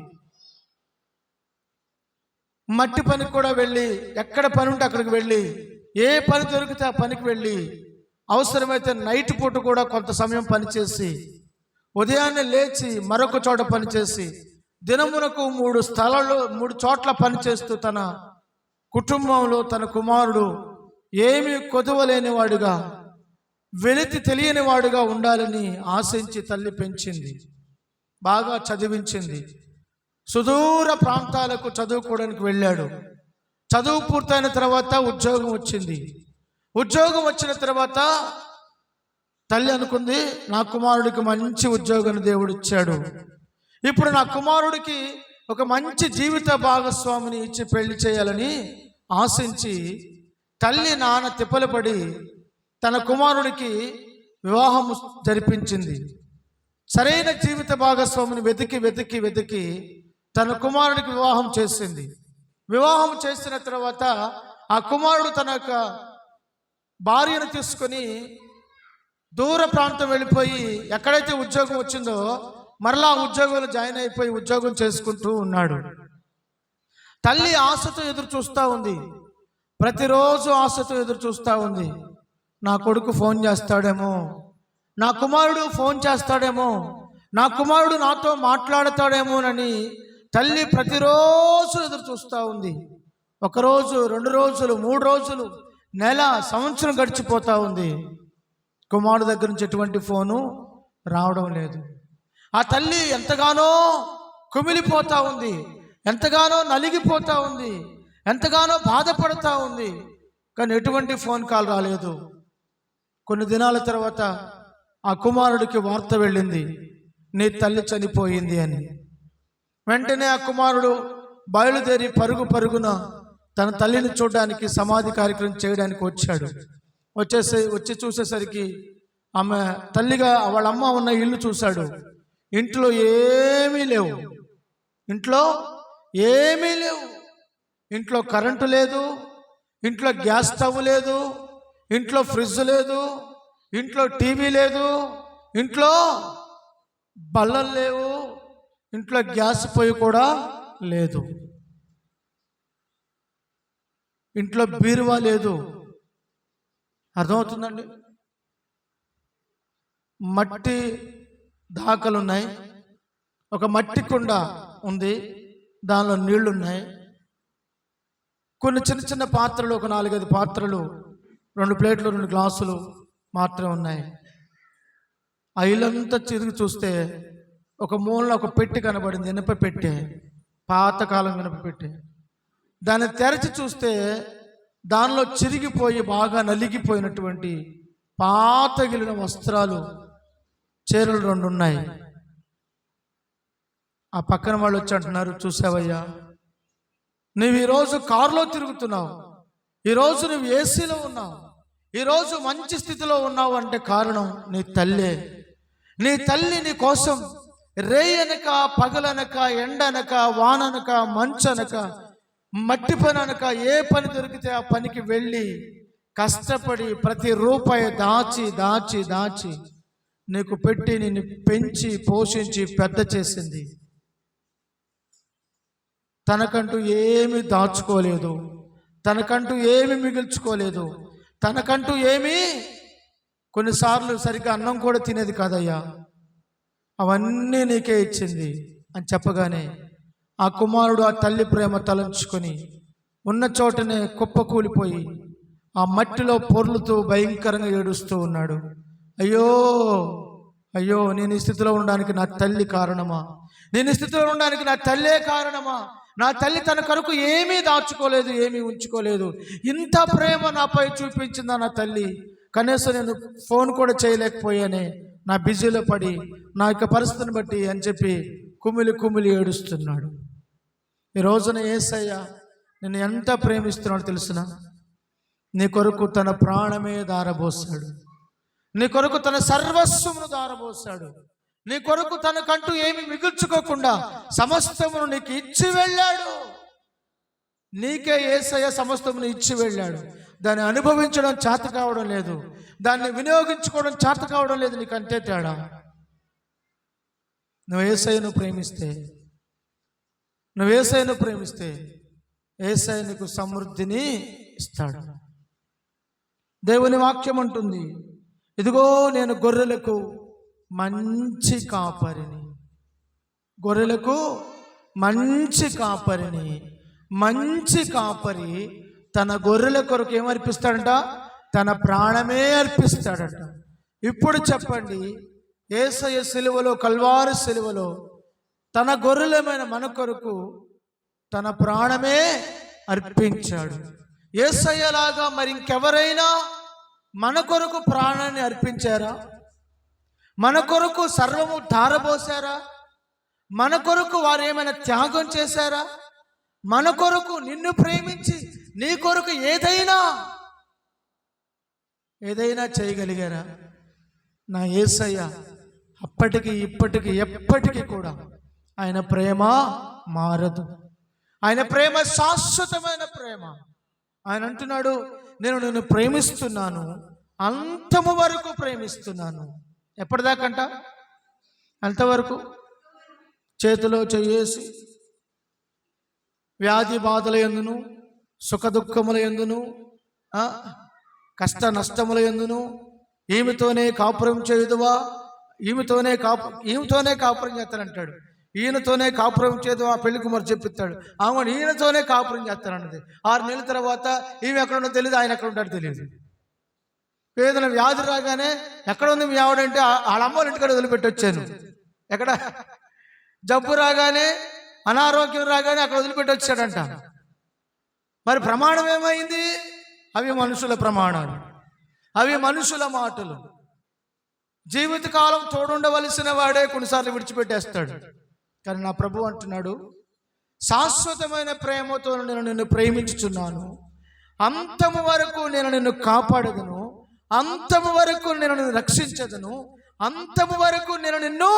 మట్టి పనికి కూడా వెళ్ళి, ఎక్కడ పని ఉంటే అక్కడికి వెళ్ళి, ఏ పని దొరికితే ఆ పనికి వెళ్ళి, అవసరమైతే నైట్ పూట కూడా కొంత సమయం పనిచేసి, ఉదయాన్నే లేచి మరొక చోట పనిచేసి, దినమునకు 3 చోట్ల పనిచేస్తూ తన కుటుంబంలో తన కుమారుడు ఏమీ కొదవలేని వాడుగా, వెలితి తెలియని వాడుగా ఉండాలని ఆశించి తల్లి పెంచింది, బాగా చదివించింది. సుదూర ప్రాంతాలకు చదువుకోవడానికి వెళ్ళాడు. చదువు పూర్తయిన తర్వాత ఉద్యోగం వచ్చింది. ఉద్యోగం వచ్చిన తర్వాత తల్లి అనుకుంది, నా కుమారుడికి మంచి ఉద్యోగాన్ని దేవుడు ఇచ్చాడు, ఇప్పుడు నా కుమారుడికి ఒక మంచి జీవిత భాగస్వామిని ఇచ్చి పెళ్లి చేయాలని ఆశించి తల్లి నాన్న తిప్పలు పడి తన కుమారుడికి వివాహం జరిపించింది. సరైన జీవిత భాగస్వామిని వెతికి తన కుమారుడికి వివాహం చేసింది. వివాహం చేసిన తర్వాత ఆ కుమారుడు తన యొక్క భార్యను తీసుకొని దూర ప్రాంతం వెళ్ళిపోయి, ఎక్కడైతే ఉద్యోగం వచ్చిందో మరలా ఉద్యోగంలో జాయిన్ అయిపోయి ఉద్యోగం చేసుకుంటూ ఉన్నాడు. తల్లి ఆశతో ఎదురు చూస్తూ ఉంది, ప్రతిరోజు ఆశతో ఎదురు చూస్తూ ఉంది. నా కొడుకు ఫోన్ చేస్తాడేమో, నా కుమారుడు ఫోన్ చేస్తాడేమో, నా కుమారుడు నాతో మాట్లాడతాడేమోనని తల్లి ప్రతిరోజు ఎదురు చూస్తూ ఉంది. 1 రోజు, 2 రోజులు, 3 రోజులు, నెల, సంవత్సరం గడిచిపోతూ ఉంది. కుమారుడు దగ్గర నుంచి ఎటువంటి ఫోను రావడం లేదు. ఆ తల్లి ఎంతగానో కుమిలిపోతూ ఉంది, ఎంతగానో నలిగిపోతూ ఉంది, ఎంతగానో బాధపడుతూ ఉంది. కానీ ఎటువంటి ఫోన్ కాల్ రాలేదు. కొన్ని దినాల తర్వాత ఆ కుమారుడికి వార్త వెళ్ళింది, నీ తల్లి చనిపోయింది అని. వెంటనే ఆ కుమారుడు బయలుదేరి పరుగున తన తల్లిని చూడడానికి, సమాధి కార్యక్రమం చేయడానికి వచ్చాడు. వచ్చి చూసేసరికి ఆమె తల్లిగా వాళ్ళ అమ్మ ఉన్న ఇల్లు చూశాడు. ఇంట్లో ఏమీ లేవు, ఇంట్లో కరెంటు లేదు, ఇంట్లో గ్యాస్ స్టవ్ లేదు, ఇంట్లో ఫ్రిడ్జ్ లేదు, ఇంట్లో టీవీ లేదు, ఇంట్లో బల్లలు లేవు, ఇంట్లో గ్యాస్ పొయ్యి కూడా లేదు, ఇంట్లో బీరువా లేదు. అర్థమవుతుందండి? మట్టి దాకలున్నాయి, ఒక మట్టి కుండ ఉంది, దానిలో నీళ్లున్నాయి, కొన్ని చిన్న పాత్రలు, ఒక 4-5 పాత్రలు, 2 ప్లేట్లు, 2 గ్లాసులు మాత్రమే ఉన్నాయి. ఆ ఇల్లంతా తిరిగి చూస్తే ఒక మూలన ఒక పెట్టి కనబడింది, ఇనుప పెట్టె, పాతకాలం ఇనుప పెట్టె. దాన్ని తెరచి చూస్తే దానిలో చిరిగిపోయి బాగా నలిగిపోయినటువంటి పాతగిలిన వస్త్రాలు, చీరలు 2 ఉన్నాయి. ఆ పక్కన వాళ్ళు వచ్చి అంటున్నారు, చూసావయ్యా, నువ్వు ఈరోజు కారులో తిరుగుతున్నావు, ఈరోజు నువ్వు ఏసీలో ఉన్నావు, ఈరోజు మంచి స్థితిలో ఉన్నావు అంటే కారణం నీ తల్లే. నీ తల్లి నీ కోసం రేయనక, పగలనక, ఎండనక, వాననక, మంచనక, మట్టి పని అనక, ఏ పని దొరికితే ఆ పనికి వెళ్ళి కష్టపడి ప్రతి రూపాయి దాచి నీకు పెట్టి నిన్ను పెంచి పోషించి పెద్ద చేసింది. తనకంటూ ఏమీ దాచుకోలేదు, తనకంటూ ఏమీ మిగుల్చుకోలేదు, తనకంటూ ఏమీ, కొన్నిసార్లు సరిగ్గా అన్నం కూడా తినేది కాదయ్యా, అవన్నీ నీకే ఇచ్చింది అని చెప్పగానే ఆ కుమారుడు ఆ తల్లి ప్రేమ తలంచుకొని ఉన్న చోటనే కుప్పకూలిపోయి ఆ మట్టిలో పొర్లుతూ భయంకరంగా ఏడుస్తూ ఉన్నాడు. అయ్యో, నేను ఈ స్థితిలో ఉండడానికి నా తల్లి కారణమా? నేను ఈ స్థితిలో ఉండడానికి నా తల్లే కారణమా? నా తల్లి తన కొరకు ఏమీ దాచుకోలేదు, ఏమీ ఉంచుకోలేదు. ఇంత ప్రేమ నాపై చూపించిందా నా తల్లి, కనీసం నేను ఫోన్ కూడా చేయలేకపోయానే నా బిజీలో పడి, నా యొక్క పరిస్థితిని బట్టి అని చెప్పి కుమిలి కుమిలి ఏడుస్తున్నాడు. ఈ రోజున యేసయ్య నిన్ను ఎంత ప్రేమిస్తున్నాడు తెలుసునా? నీ కొరకు తన ప్రాణమే దారబోసాడు, నీ కొరకు తన సర్వస్వమును దారబోసాడు, నీ కొరకు తనకంటూ ఏమి మిగుల్చుకోకుండా సమస్తమును నీకు ఇచ్చి వెళ్ళాడు. నీకే యేసయ్య సమస్తమును ఇచ్చి వెళ్ళాడు. దాన్ని అనుభవించడం చేత కావడం లేదు, దాన్ని వినియోగించుకోవడం చేత కావడం లేదు. నీకు అంతే తేడా. నువ్వు యేసయ్యను ప్రేమిస్తే యేసయ్య నీకు సమృద్ధిని ఇస్తాడు. దేవుని వాక్యం అంటుంది, ఇదిగో నేను గొర్రెలకు మంచి కాపరిని, గొర్రెలకు మంచి కాపరిని. మంచి కాపరి తన గొర్రెల కొరకు ఏమర్పిస్తాడంట? తన ప్రాణమే అర్పిస్తాడట. ఇప్పుడు చెప్పండి, యేసయ్య సిలువలో, కల్వారి సిలువలో తన గొర్రెలమైన మన కొరకు తన ప్రాణమే అర్పించాడు. యేసయ్యలాగా మరి ఇంకెవరైనా మన కొరకు ప్రాణాన్ని అర్పించారా? మన కొరకు సర్వము ధారబోసారా? మన కొరకు వారు ఏమైనా త్యాగం చేశారా? మన కొరకు నిన్ను ప్రేమించి నీ కొరకు ఏదైనా చేయగలిగారా? నా యేసయ్య అప్పటికి ఇప్పటికి ఎప్పటికీ కూడా ఆయన ప్రేమ మారదు. ఆయన ప్రేమ శాశ్వతమైన ప్రేమ. ఆయన అంటున్నాడు, నేను నిన్ను ప్రేమిస్తున్నాను, అంతము వరకు ప్రేమిస్తున్నాను. ఎప్పటిదాకంట? అంతవరకు. చేతిలో చేయేసి వ్యాధి బాధల యందును, సుఖ దుఃఖముల యందును, కష్ట నష్టముల యందును ఈమెతోనే కాపురం చేయుదువా, ఈమెతోనే కాపురం చేస్తానంటాడు. ఈయనతోనే కాపురం చేదువా పెళ్లి కుమారు చెప్పిస్తాడు. ఆమె ఈయనతోనే కాపురం చేస్తానన్నది. 6 నెలల తర్వాత ఈమె ఎక్కడ ఉండో తెలియదు, ఆయన ఎక్కడ ఉంటాడో తెలియదు. ఏదైనా వ్యాధి రాగానే ఎక్కడ ఉంది మీ ఆవిడంటే వాళ్ళ అమ్మోళ్ళ ఇంటికాడ వదిలిపెట్టి వచ్చాను. ఎక్కడ జబ్బు రాగానే, అనారోగ్యం రాగానే అక్కడ వదిలిపెట్టి వచ్చాడంట. మరి ప్రమాణం ఏమైంది? అవి మనుషుల ప్రమాణాలు, అవి మనుషుల మాటలు. జీవితకాలం తోడుండవలసిన వాడే కొన్నిసార్లు విడిచిపెట్టేస్తాడు. కానీ నా ప్రభు అంటున్నాడు, శాశ్వతమైన ప్రేమతో నేను నిన్ను ప్రేమించుచున్నాను, అంతము వరకు నేను నిన్ను కాపాడదును, అంతము వరకు నేను నిన్ను రక్షించదును, అంతము వరకు నేను నిన్ను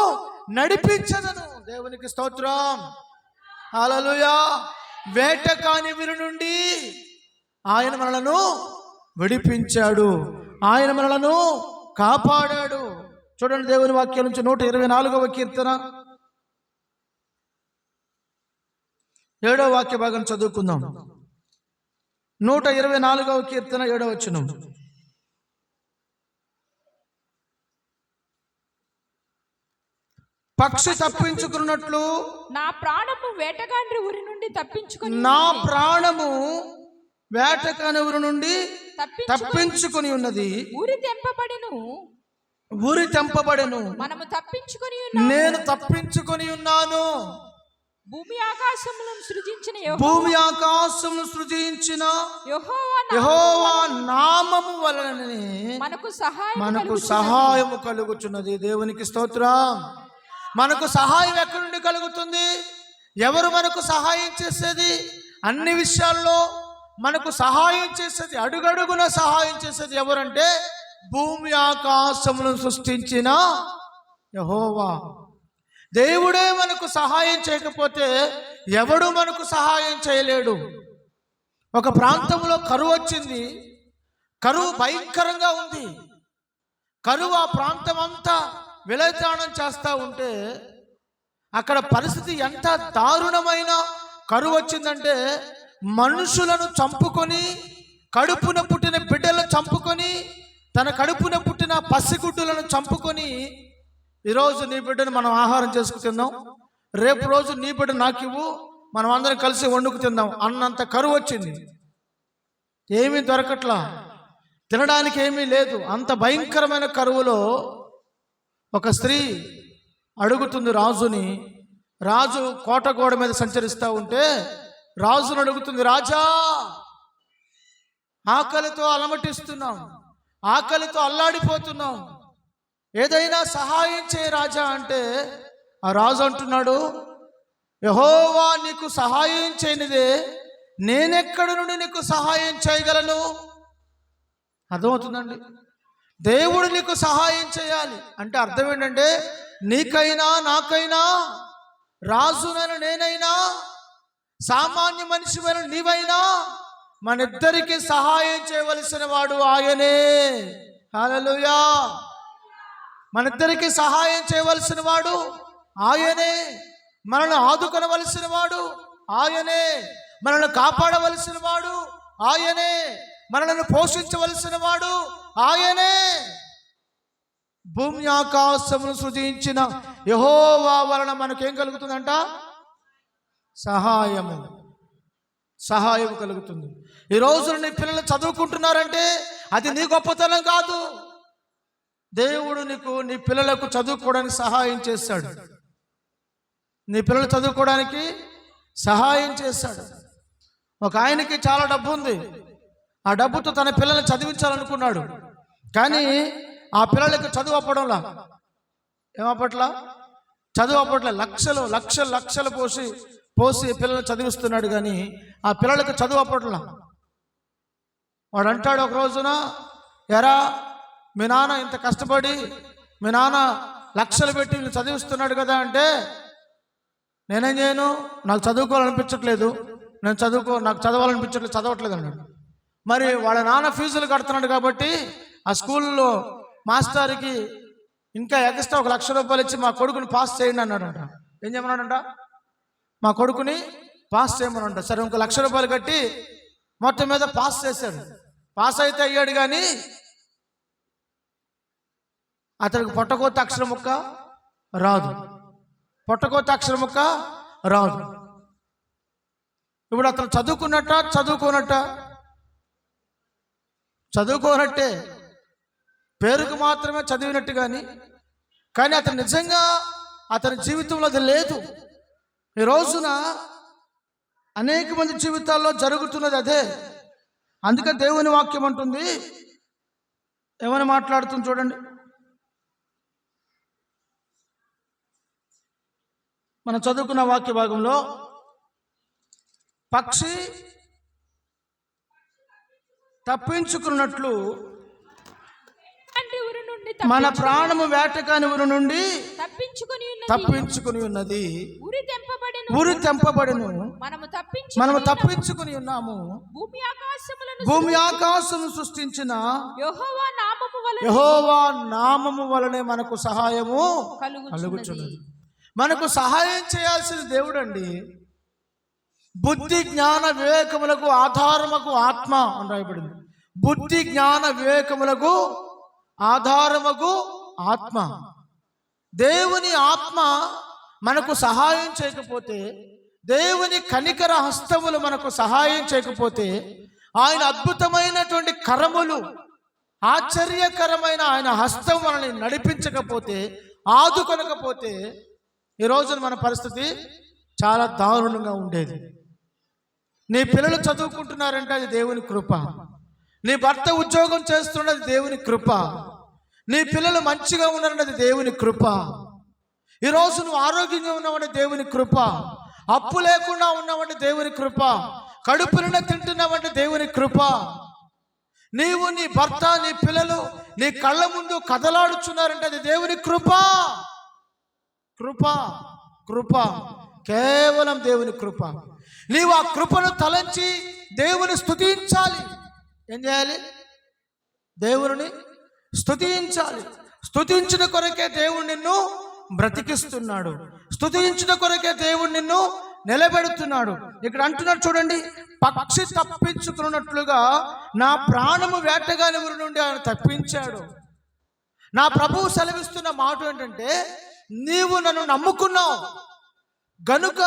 నడిపించదును. దేవునికి స్తోత్రం, హల్లెలూయా. వేట కాని వీరి నుండి ఆయన మనలను విడిపించాడు, ఆయన మనలను కాపాడాడు. చూడండి దేవుని వాక్యం నుంచి 124వ కీర్తన 7వ వాక్య భాగం చదువుకుందాం. 124వ కీర్తన 7వ వచనం. పక్షి తప్పించుకున్నట్లు నా ప్రాణము వేటగాండ్రి ఊరి నుండి తప్పించుకుని ఉన్నది. ఊరి తెంపబడెను, మనము తప్పించుకొని నేను తప్పించుకొని ఉన్నాను. భూమి ఆకాశములను సృజించిన యెహోవా నామము వలననే మనకు సహాయము కలుగుచున్నది. దేవునికి స్తోత్రం. మనకు సహాయం ఎక్కడి నుండి కలుగుతుంది? ఎవరు మనకు సహాయం చేసేది? అన్ని విషయాల్లో మనకు సహాయం చేసేది, అడుగడుగున సహాయం చేసేది ఎవరంటే భూమి ఆకాశములను సృష్టించిన యెహోవా. దేవుడే మనకు సహాయం చేయకపోతే ఎవడు మనకు సహాయం చేయలేడు. ఒక ప్రాంతంలో కరువు వచ్చింది, కరువు భయంకరంగా ఉంది. కరువు ఆ ప్రాంతం అంతా విలయతాళం చేస్తూ ఉంటే అక్కడ పరిస్థితి ఎంత దారుణమైన కరువు వచ్చిందంటే మనుషులను చంపుకొని, కడుపున పుట్టిన బిడ్డలను చంపుకొని, తన కడుపున పుట్టిన పసిగుడ్డులను చంపుకొని, ఈరోజు నీ బిడ్డను మనం ఆహారం చేసుకు తిందాం, రేపు రోజు నీ బిడ్డ నాకు ఇవ్వు, మనం అందరం కలిసి వండుకు తిందాం అన్నంత కరువు వచ్చింది. ఏమీ దొరకట్లా, తినడానికి ఏమీ లేదు. అంత భయంకరమైన కరువులో ఒక స్త్రీ అడుగుతుంది రాజుని, రాజు కోట గోడ మీద సంచరిస్తూ ఉంటే రాజును అడుగుతుంది, రాజా ఆకలితో అలమటిస్తున్నాం, ఆకలితో అల్లాడిపోతున్నాం, ఏదైనా సహాయం చేయ రాజా అంటే ఆ రాజు అంటున్నాడు, యెహోవా నీకు సహాయం చేయనిదే నేనెక్కడి నుండి నీకు సహాయం చేయగలను. అర్థమవుతుందండి? దేవుడు నీకు సహాయం చేయాలి అంటే అర్థం ఏంటంటే నీకైనా నాకైనా, రాజునైన నేనైనా, సామాన్య మనిషివైన నీవైనా మన ఇద్దరికి సహాయం చేయవలసిన వాడు ఆయనే. హల్లెలూయా. మన ఇద్దరికి సహాయం చేయవలసిన వాడు ఆయనే. మనల్ని ఆదుకొనవలసిన వాడు ఆయనే. మనల్ని కాపాడవలసిన వాడు ఆయనే. మనల్ని పోషించవలసిన వాడు ఆయనే. భూమి ఆకాశమును సృజించిన యెహోవా వలన మనకేం కలుగుతుందంట? సహాయం కలుగుతుంది. ఈ రోజు నీ పిల్లలు చదువుకుంటున్నారంటే అది నీ గొప్పతనం కాదు. దేవుడు నీ పిల్లలకు చదువుకోవడానికి సహాయం చేశాడు. నీ పిల్లలు చదువుకోవడానికి సహాయం చేశాడు. ఒక ఆయనకి చాలా డబ్బు ఉంది. ఆ డబ్బుతో తన పిల్లల్ని చదివించాలనుకున్నాడు. కానీ ఆ పిల్లలకి చదువు అప్పడంలా, ఏమప్పట్లా చదువు అప్పట్లా, లక్షలు పోసి పిల్లల్ని చదివిస్తున్నాడు. కానీ ఆ పిల్లలకి చదువు అప్పట్లా. వాడు అంటాడు ఒక రోజున, ఎరా మీ నాన్న ఇంత కష్టపడి మీ నాన్న లక్షలు పెట్టి వీళ్ళు చదివిస్తున్నాడు కదా అంటే, నేనేం చేయను, నాకు చదువుకోవాలనిపించట్లేదు, నాకు చదవాలనిపించట్లేదు, చదవట్లేదు అన్నాడు. మరి వాళ్ళ నాన్న ఫీజులు కడుతున్నాడు కాబట్టి ఆ స్కూల్లో మాస్టర్కి ఇంకా ఎక్స్ట్రా 1 లక్ష రూపాయలు ఇచ్చి మా కొడుకుని పాస్ చేయండి అన్నాడంట. ఏం చేయమన్నాడంట? మా కొడుకుని పాస్ చేయమనంట. సరే 1 లక్ష రూపాయలు కట్టి మొత్తం మీద పాస్ చేశాడు. పాస్ అయితే అయ్యాడు, కానీ అతనికి పొట్టకోత అక్షరం ముక్క రాదు. ఇప్పుడు అతను చదువుకోనట్టే, పేరుకు మాత్రమే చదివినట్టు. కానీ అతను నిజంగా అతని జీవితంలో అది లేదు. ఈ రోజున అనేక మంది జీవితాల్లో జరుగుతున్నది అదే. అందుకే దేవుని వాక్యం అంటుంది, ఏమని మాట్లాడుతుంది చూడండి. మనం చదువుకున్న వాక్య భాగంలో, పక్షి తప్పించుకున్నట్లు మన ప్రాణము వేటకాని ఊరి నుండి తప్పించుకుని ఉన్నది. ఉరి తెంపబడును, మనము తప్పించుకుని ఉన్నాము. భూమి ఆకాశమును సృష్టించిన యెహోవా నామము వలనే మనకు సహాయము కలుగుచున్నది. మనకు సహాయం చేయాల్సిన దేవుడు అండి. బుద్ధి జ్ఞాన వివేకములకు ఆధారముకు ఆత్మ అని రాయబడింది. బుద్ధి జ్ఞాన వివేకములకు ఆధారముకు ఆత్మ. దేవుని ఆత్మ మనకు సహాయం చేయకపోతే, దేవుని కనికర హస్తములు మనకు సహాయం చేయకపోతే, ఆయన అద్భుతమైనటువంటి కరములు, ఆశ్చర్యకరమైన ఆయన హస్తం మనల్ని నడిపించకపోతే, ఆదుకొనకపోతే, ఈ రోజున మన పరిస్థితి చాలా దారుణంగా ఉండేది. నీ పిల్లలు చదువుకుంటున్నారంటే అది దేవుని కృప. నీ భర్త ఉద్యోగం చేస్తున్నది దేవుని కృప. నీ పిల్లలు మంచిగా ఉన్నారన్నది దేవుని కృప. ఈరోజు నువ్వు ఆరోగ్యంగా ఉన్నావంటే దేవుని కృప. అప్పు లేకుండా ఉన్నావంటే దేవుని కృప. కడుపు నిండా తింటున్నావంటే దేవుని కృప. నీవు, నీ భర్త, నీ పిల్లలు నీ కళ్ళ ముందు కదలాడుచున్నారంటే అది దేవుని కృప. కృప కేవలం దేవుని కృప. నీవు ఆ కృపను తలంచి దేవుని స్తుతించాలి. ఏం చేయాలి? దేవుని స్తుతించాలి. స్తుతించిన కొరకే దేవుడు నిన్ను బ్రతికిస్తున్నాడు. స్తుతించిన కొరకే దేవుడు నిన్ను నిలబెడుతున్నాడు. ఇక్కడ అంటున్నాడు చూడండి, పక్షి తప్పించుకున్నట్లుగా నా ప్రాణము వేటగాని ఊరి నుండి ఆయన తప్పించాడు. నా ప్రభువు సెలవిస్తున్న మాట ఏంటంటే, నీవు నన్ను నమ్ముకున్నావు గనుక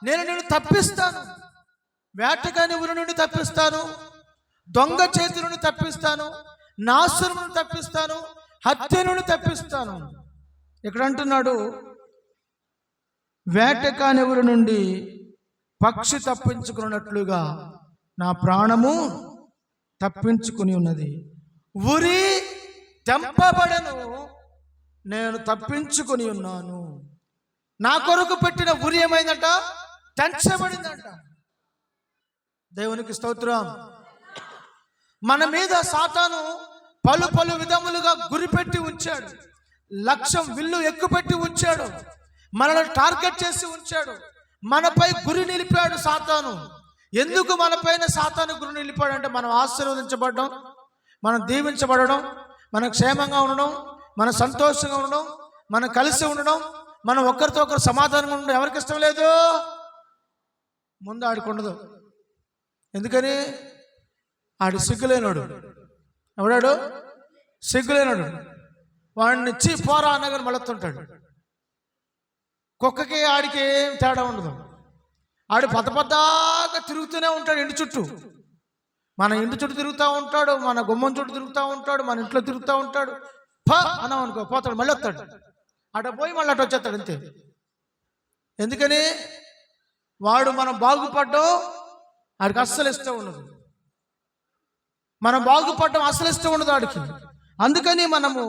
నేను నిన్ను తప్పిస్తాను. వేటగాని ఊరి నుండి తప్పిస్తాను, దొంగ చేతి నుండి తప్పిస్తాను, నాశనం నుండి తప్పిస్తాను, హత్య నుండి తప్పిస్తాను. ఇక్కడ అంటున్నాడు, వేటకాని ఊరి నుండి పక్షి తప్పించుకున్నట్లుగా నా ప్రాణము తప్పించుకుని ఉన్నది. ఉరి తెంపబడను, నేను తప్పించుకుని ఉన్నాను. నా కొరకు పెట్టిన ఉరి ఏమైందంట? తెంచబడిందంట. దేవునికి స్తోత్రం. మన మీద సాతాను పలు పలు విధములుగా గురిపెట్టి ఉంచాడు. లక్ష్యం విల్లు ఎక్కుపెట్టి ఉంచాడు. మనల్ని టార్గెట్ చేసి ఉంచాడు. మనపై గురి నిలిపాడు సాతాను. ఎందుకు మనపైన సాతాను గురి నిలిపాడు అంటే మనం ఆశీర్వదించబడడం, మనం దీవించబడడం, మనం క్షేమంగా ఉండడం, మనం సంతోషంగా ఉండడం, మనం కలిసి ఉండడం, మనం ఒకరితో ఒకరు సమాధానంగా ఉండడం ఎవరికి ఇష్టం లేదు? ముందు ఆడికి ఉండదు. ఎందుకని? ఆడు సిగ్గులేనాడు. ఎవడాడు? సిగ్గులేనాడు. వాడిని ఇచ్చి పోరా అన్నగారు మళ్ళొస్తుంటాడు. కుక్కకి ఆడికి ఏం తేడా ఉండదు. ఆడు పద్దగా తిరుగుతూనే ఉంటాడు ఇంటి చుట్టూ. మన ఇంటి చుట్టూ తిరుగుతూ ఉంటాడు, మన గుమ్మం చుట్టూ తిరుగుతూ ఉంటాడు, మన ఇంట్లో తిరుగుతూ ఉంటాడు. అన్నాం అనుకో, పోతాడు, మళ్ళీ వస్తాడు. అటు పోయి మళ్ళీ అటు వచ్చేస్తాడు, అంతే. ఎందుకని? వాడు మనం బాగుపడ్డం ఆడికి అస్సలు ఇష్టం ఉండదు. మనం బాగుపడడం అస్సలు ఇష్టం ఉండదు ఆడికి. అందుకని మనము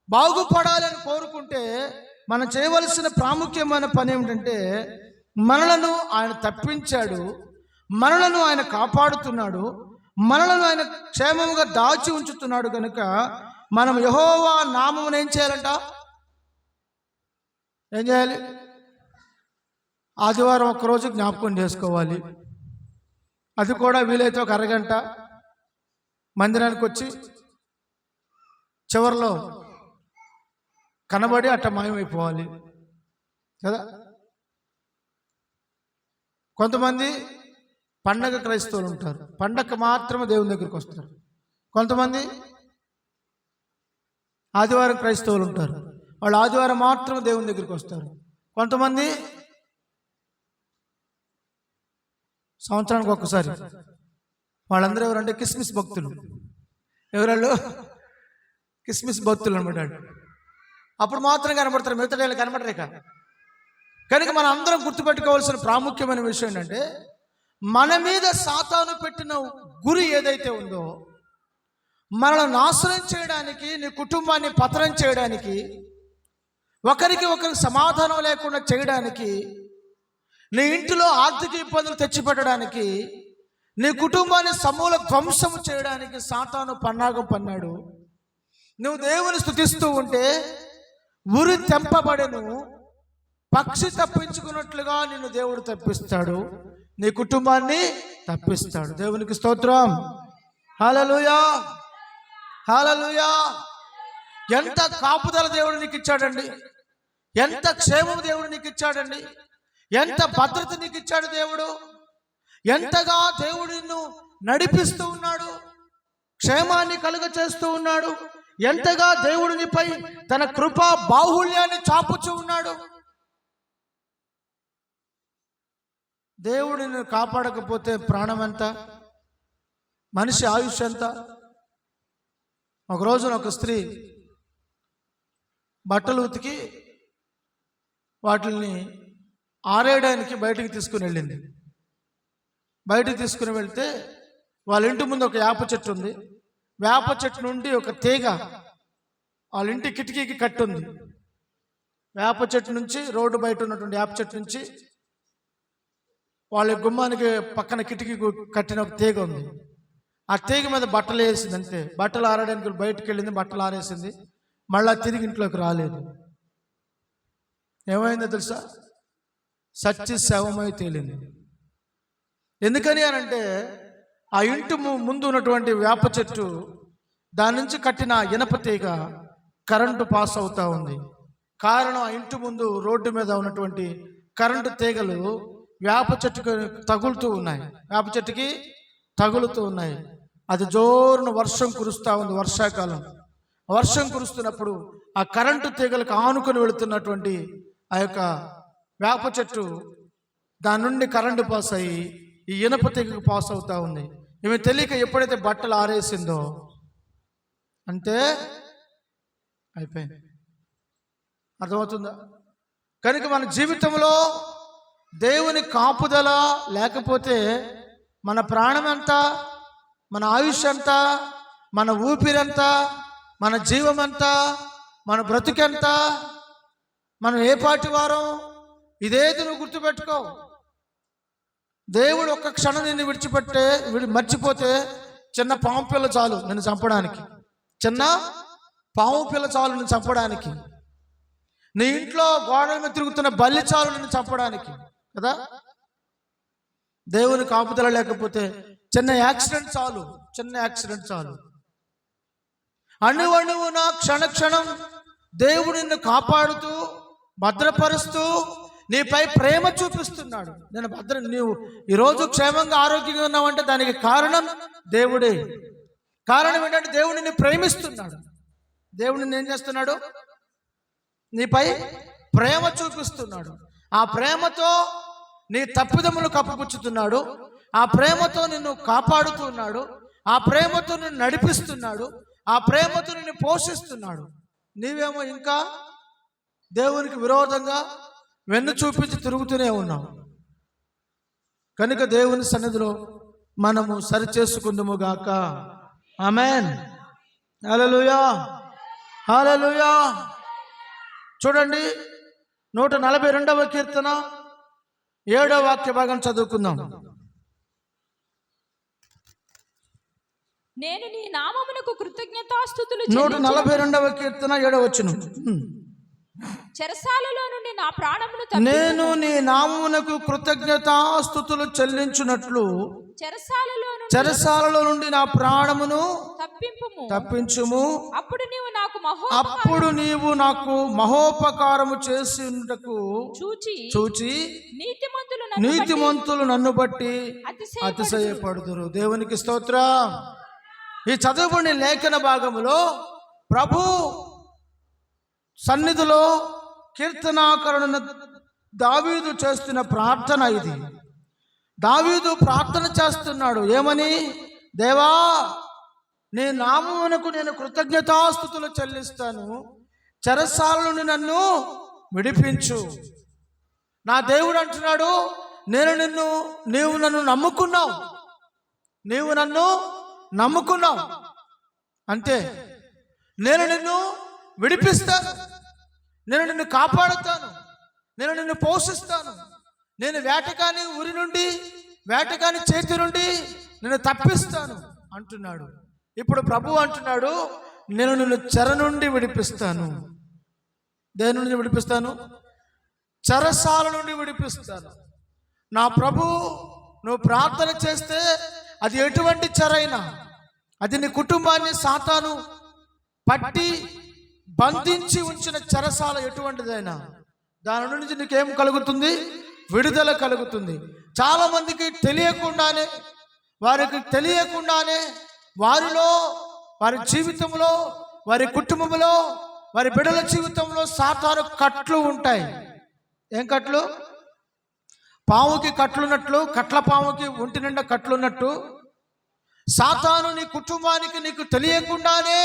బాగుపడాలని కోరుకుంటే మనం చేయవలసిన ప్రాముఖ్యమైన పని ఏమిటంటే, మనలను ఆయన తప్పించాడు, మనలను ఆయన కాపాడుతున్నాడు, మనలను ఆయన క్షేమంగా దాచి ఉంచుతున్నాడు. కనుక మనం యెహోవా నామమును ఏం చేయాలంట? ఏం చేయాలి? ఆదివారం ఒక్కరోజు జ్ఞాపకం చేసుకోవాలి. అది కూడా వీలైతే ఒక అరగంట మందిరానికి వచ్చి చివరిలో కనబడి అట్ట మాయమైపోవాలి కదా. కొంతమంది పండగ క్రైస్తవులు ఉంటారు, పండగ మాత్రమే దేవుని దగ్గరికి వస్తారు. కొంతమంది ఆదివారం క్రైస్తవులు ఉంటారు, వాళ్ళు ఆదివారం మాత్రమే దేవుని దగ్గరికి వస్తారు. కొంతమంది సంవత్సరానికి ఒక్కసారి. వాళ్ళందరూ ఎవరంటే కిస్మిస్ భక్తులు. ఎవరాళ్ళు? కిస్మిస్ భక్తులు అనమాట. అప్పుడు మాత్రం కనబడతారు, మిగతా వాళ్ళు కనబడరేక. కనుక మనం అందరం గుర్తుపెట్టుకోవాల్సిన ప్రాముఖ్యమైన విషయం ఏంటంటే, మన మీద సాతాను పెట్టిన గురి ఏదైతే ఉందో, మనల్ని నాశనం చేయడానికి, నీ కుటుంబాన్ని పతనం చేయడానికి, ఒకరికి ఒకరికి సమాధానం లేకుండా చేయడానికి, నీ ఇంటిలో ఆర్థిక ఇబ్బందులు తెచ్చిపెట్టడానికి, నీ కుటుంబాన్ని సమూల ధ్వంసం చేయడానికి సాతాను పన్నాగం పన్నాడు. నువ్వు దేవుని స్తుతిస్తూ ఉంటే ఉరి తెంపబడెను, పక్షి తప్పించుకున్నట్లుగా నిన్ను దేవుడు తప్పిస్తాడు, నీ కుటుంబాన్ని తప్పిస్తాడు. దేవునికి స్తోత్రం. హల్లెలూయా, హల్లెలూయా. ఎంత కాపుదల దేవుడు నీకు ఇచ్చాడండి, ఎంత క్షేమం దేవుడు నీకు ఇచ్చాడండి, ఎంత భద్రత నీకు ఇచ్చాడు దేవుడు, ఎంతగా దేవుడు నిన్ను నడిపిస్తూ ఉన్నాడు, క్షేమాన్ని కలుగ చేస్తూ ఉన్నాడు, ఎంతగా దేవుడు నీపై తన కృపా బాహుళ్యాన్ని చాపుచూ ఉన్నాడు. దేవుడు నిన్ను కాపాడకపోతే ప్రాణం ఎంత, మనిషి ఆయుష్ ఎంత? ఒక రోజున ఒక స్త్రీ బట్టలు ఉతికి వాటిని ఆరేయడానికి బయటికి తీసుకుని వెళ్ళింది. బయటికి తీసుకుని వెళ్తే వాళ్ళ ఇంటి ముందు ఒక వేప చెట్టు ఉంది. వేప చెట్టు నుండి ఒక తీగ వాళ్ళ ఇంటి కిటికీకి కట్టుంది. వేప చెట్టు నుంచి, రోడ్డు బయట ఉన్నటువంటి వేప చెట్టు నుంచి వాళ్ళ గుమ్మానికి పక్కన కిటికీ కట్టిన ఒక తీగ ఉంది. ఆ తీగ మీద బట్టలు వేసింది, అంతే. బట్టలు ఆరడానికి బయటకు వెళ్ళింది, బట్టలు ఆరేసింది, మళ్ళా తిరిగి ఇంట్లోకి రాలేదు. ఏమైందో తెలుసా? సచ్చి శవమై తేలింది. ఎందుకని అనంటే, ఆ ఇంటి ముందు ఉన్నటువంటి వేప చెట్టు, దాని నుంచి కట్టిన ఇనప తీగ కరెంటు పాస్ అవుతా ఉంది. కారణం, ఆ ఇంటి ముందు రోడ్డు మీద ఉన్నటువంటి కరెంటు తీగలు వేప చెట్టుకు తగులుతూ ఉన్నాయి, వేప చెట్టుకి తగులుతూ ఉన్నాయి. అది జోరున వర్షం కురుస్తూ ఉంది, వర్షాకాలం. వర్షం కురుస్తున్నప్పుడు ఆ కరెంటు తీగలకు ఆనుకొని వెళుతున్నటువంటి ఆ యొక్క వేప చెట్టు, దాని నుండి కరెంటు పాస్ అయ్యి ఈ ఇనప తీగకు పాస్ అవుతా ఉంది. ఈమె తెలియక ఎప్పుడైతే బట్టలు ఆరేసిందో అంతే అయిపోయింది. అర్థమవుతుందా? కనుక మన జీవితంలో దేవుని కాపుదల లేకపోతే మన ప్రాణం ఎంత, మన ఆయుష్ ఎంత, మన ఊపిరెంత, మన జీవం ఎంత, మన బ్రతుకెంత, మనం ఏ పాటి వారం, ఇదేది నువ్వు గుర్తుపెట్టుకో. దేవుడు ఒక్క క్షణం నిన్ను మర్చిపోతే చిన్న పాము పిల్ల చాలు నిన్ను చంపడానికి. చిన్న పాము పిల్ల చాలు నిన్ను చంపడానికి. నీ ఇంట్లో గోడల మీద తిరుగుతున్న బల్లి చాలు నిన్ను చంపడానికి కదా. దేవుని కాపుదల లేకపోతే చిన్న యాక్సిడెంట్ చాలు. అణువణువున క్షణక్షణం దేవుడు నిన్ను కాపాడుతూ భద్రపరుస్తూ నీపై ప్రేమ చూపిస్తున్నాడు. నీవు ఈరోజు క్షేమంగా ఆరోగ్యంగా ఉన్నావంటే దానికి కారణం దేవుడే. కారణం ఏంటంటే దేవుడు నిన్ను ప్రేమిస్తున్నాడు. దేవుడు నిన్ను ఏం చేస్తున్నాడు? నీపై ప్రేమ చూపిస్తున్నాడు. ఆ ప్రేమతో నీ తప్పిదములు కప్పుపుచ్చుతున్నాడు. ఆ ప్రేమతో నిన్ను కాపాడుతున్నాడు. ఆ ప్రేమతో నిన్ను నడిపిస్తున్నాడు. ఆ ప్రేమతో నిన్ను పోషిస్తున్నాడు. నీవేమో ఇంకా దేవునికి విరోధంగా వెన్ను చూపించి తిరుగుతూనే ఉన్నావు. కనుక దేవుని సన్నిధిలో మనము సరిచేసుకుందుము గాక. ఆమేన్. హల్లెలూయా, హల్లెలూయా. చూడండి 142వ కీర్తన 7వ వాక్య భాగం చదువుకుందాం. నేను నీ నామమునకు కృతజ్ఞతాస్తుతులు 142వ కీర్తన 7వ వచనం. చెరసాలలో నుండి నా ప్రాణమును నేను నీ నామమునకు కృతజ్ఞతాస్తుతులు చెల్లించున్నట్లు చెరసాలలో నుండి నా ప్రాణమును తప్పించుము. అప్పుడు నీవు నాకు మహోపకారము చేసినటకు చూచి నీతిమంతులు నన్ను బట్టి అతిశయపడుదురు. దేవునికి స్తోత్రం. ఈ చదువుకునే లేఖన భాగములో ప్రభు సన్నిధిలో కీర్తనాకరుణ దావీదు చేస్తున్న ప్రార్థన ఇది. దావీదు ప్రార్థన చేస్తున్నాడు. ఏమని? దేవా, నీ నామమునకు నేను కృతజ్ఞతాస్తుతులు చెల్లిస్తాను. చెరసాల నుండి నన్ను విడిపించు. నా దేవుడు అంటున్నాడు, నీవు నన్ను నమ్ముకున్నావు అంతే. నేను నిన్ను విడిపిస్తాను, నేను నిన్ను కాపాడుతాను, నేను నిన్ను పోషిస్తాను, నేను వేటకాని ఊరి నుండి, వేటకాని చేతి నుండి నిన్ను తప్పిస్తాను అంటున్నాడు. ఇప్పుడు ప్రభు అంటున్నాడు, నేను నిన్ను చెర నుండి విడిపిస్తాను. దేని నుండి విడిపిస్తాను? చెరసాల నుండి విడిపిస్తాను. నా ప్రభు, నువ్వు ప్రార్థన చేస్తే అది ఎటువంటి చెరైనా, అది నీ కుటుంబాన్ని సాతాను పట్టి బంధించి ఉంచిన చెరసాల ఎటువంటిదైనా, దాని నుంచి నీకేం కలుగుతుంది? విడుదల కలుగుతుంది. చాలా మందికి తెలియకుండానే, వారిలో, వారి జీవితంలో, వారి కుటుంబంలో, వారి బిడ్డల జీవితంలో సాతాను కట్లు ఉంటాయి. ఏం కట్లు? పాముకి కట్లున్నట్లు, కట్ల పాముకి ఒంటి నిండా కట్లున్నట్టు సాతాను నీ కుటుంబానికి నీకు తెలియకుండానే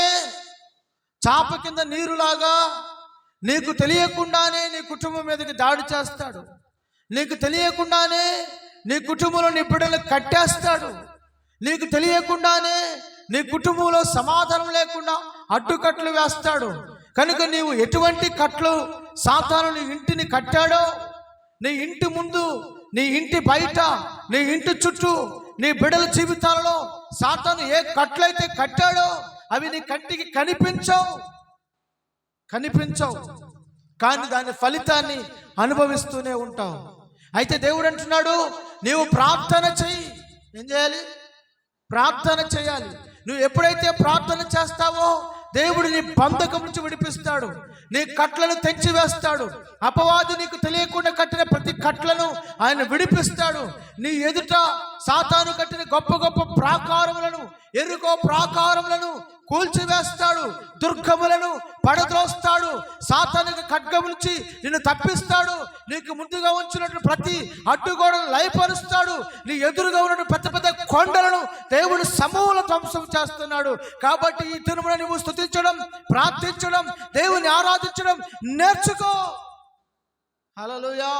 చాప కింద నీరులాగా నీకు తెలియకుండానే నీ కుటుంబం మీదకి దాడి చేస్తాడు. నీకు తెలియకుండానే నీ కుటుంబంలో నీ బిడ్డలు కట్టేస్తాడు. నీకు తెలియకుండానే నీ కుటుంబంలో సమాధానం లేకుండా అడ్డుకట్లు వేస్తాడు. కనుక నీవు ఎటువంటి కట్లు సాతాను నీ ఇంటిని కట్టాడో, నీ ఇంటి ముందు, నీ ఇంటి బయట, నీ ఇంటి చుట్టూ, నీ బిడ్డల జీవితాలలో సాతాను ఏ కట్లయితే కట్టాడో అవి నీ కంటికి కనిపించవు, కానీ దాని ఫలితాన్ని అనుభవిస్తూనే ఉంటావు. అయితే దేవుడు అంటున్నాడు, నీవు ప్రార్థన చెయ్యి. ఏం చేయాలి? ప్రార్థన చేయాలి. నువ్వు ఎప్పుడైతే ప్రార్థన చేస్తావో దేవుడు నీ బంధకం నుంచి విడిపిస్తాడు, నీ కట్లను తెంచివేస్తాడు. అపవాది నీకు తెలియకుండా కట్టిన ప్రతి కట్లను ఆయన విడిపిస్తాడు. నీ ఎదుట సాతాను కట్టిన గొప్ప గొప్ప ప్రాకారములను, ఎరుకో ప్రాకారములను కూల్చివేస్తాడు. దుర్గములను పడద్రోస్తాడు. సాతానుకి ఖడ్గము నుంచి నిన్ను తప్పిస్తాడు. నీకు ముందుగా ఉంచినట్టు ప్రతి అడ్డుగోడను లయపరుస్తాడు. నీ ఎదురుగా ఉన్న పెద్ద పెద్ద కొండలను దేవుడు సమూల ధ్వంసం చేస్తున్నాడు. కాబట్టి ఈ దినమున నువ్వు స్తుతించడం, ప్రార్థించడం, దేవుని ఆరాధించడం నేర్చుకో. హల్లెలూయా.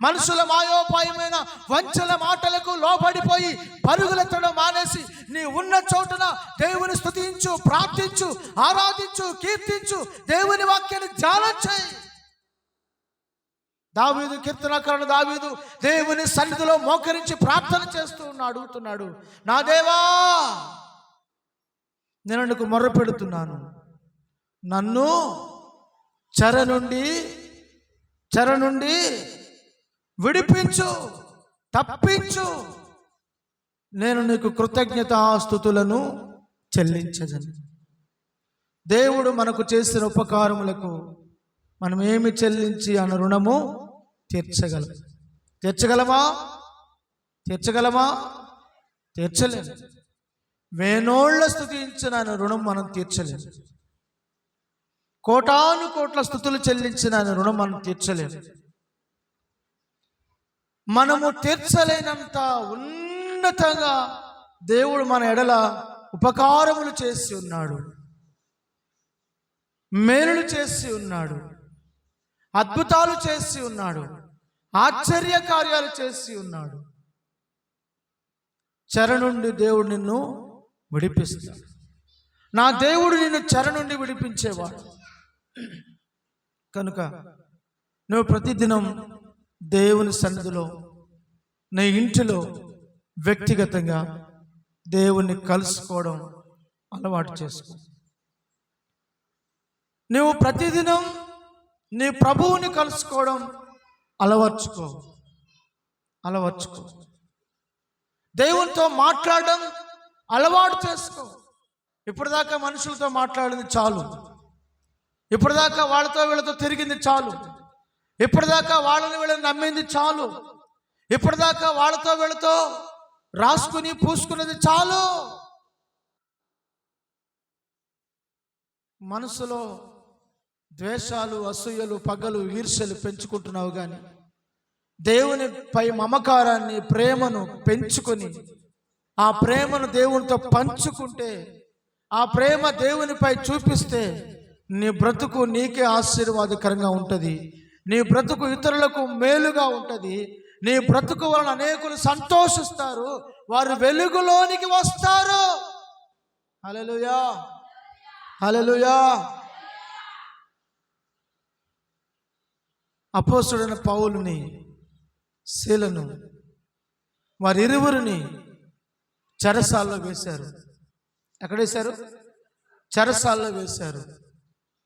మనుషుల మాయోపాయమైన వంచల మాటలకు లోబడిపోయి పరుగులెత్తడం మానేసి నీ ఉన్న చోటున దేవుని స్తుతించు, ప్రార్థించు, ఆరాధించు, కీర్తించు, దేవుని వాక్యాన్ని ధ్యానం చేయి. దావీదు, కీర్తనకారుడు దావీదు దేవుని సన్నిధిలో మోకరించి ప్రార్థన చేస్తూ అడుగుతున్నాడు, నా దేవా నేను నీకు మొర్ర పెడుతున్నాను, నన్ను చెర నుండి విడిపించు, తప్పించు, నేను నీకు కృతజ్ఞతాస్తుతులను చెల్లించదను. దేవుడు మనకు చేసిన ఉపకారములకు మనం ఏమి చెల్లించి అన్న రుణము తీర్చగలమా? తీర్చలేము. వేనోళ్ల స్తుతించిన ఆయన రుణం మనం తీర్చలేము. కోటాను కోట్ల స్తుతులు చెల్లించిన ఆయన రుణం మనం తీర్చలేము. మనము తీర్చలేనంత ఉన్నతంగా దేవుడు మన ఎడల ఉపకారములు చేసి ఉన్నాడు, మేలులు చేసి ఉన్నాడు, అద్భుతాలు చేసి ఉన్నాడు, ఆశ్చర్య కార్యాలు చేసి ఉన్నాడు. చెర నుండి దేవుడు నిన్ను విడిపిస్తాడు. నా దేవుడు నిన్ను చెర నుండి విడిపించేవాడు. కనుక నువ్వు ప్రతిదినం దేవుని సన్నిధిలో, నీ ఇంటిలో వ్యక్తిగతంగా దేవుణ్ణి కలుసుకోవడం అలవాటు చేసుకో. నువ్వు ప్రతిదినం నీ ప్రభువుని కలుసుకోవడం అలవర్చుకో. దేవునితో మాట్లాడడం అలవాటు చేసుకో. ఇప్పటిదాకా మనుషులతో మాట్లాడింది చాలు, ఇప్పటిదాకా వాళ్ళతో వీళ్ళతో తిరిగింది చాలు, ఇప్పటిదాకా వాళ్ళని వీళ్ళని నమ్మింది చాలు, ఇప్పటిదాకా వాళ్ళతో వీళ్ళతో రాసుకుని పూసుకున్నది చాలు. మనసులో ద్వేషాలు, అసూయలు, పగలు, ఈర్ష్యలు పెంచుకుంటున్నావు కానీ దేవునిపై మమకారాన్ని, ప్రేమను పెంచుకొని ఆ ప్రేమను దేవునితో పంచుకుంటే, ఆ ప్రేమ దేవునిపై చూపిస్తే నీ బ్రతుకు నీకే ఆశీర్వాదకరంగా ఉంటుంది. నీ బ్రతుకు ఇతరులకు మేలుగా ఉంటుంది. నీ బ్రతుకు వలన అనేకులు సంతోషిస్తారు, వారు వెలుగులోనికి వస్తారు. హల్లెలూయా, హల్లెలూయా. అపోస్తలుడైన పౌలుని, శీలను, వారిరువురిని చెరసాల్లో వేశారు. ఎక్కడ వేశారు? చెరసాల్లో వేశారు.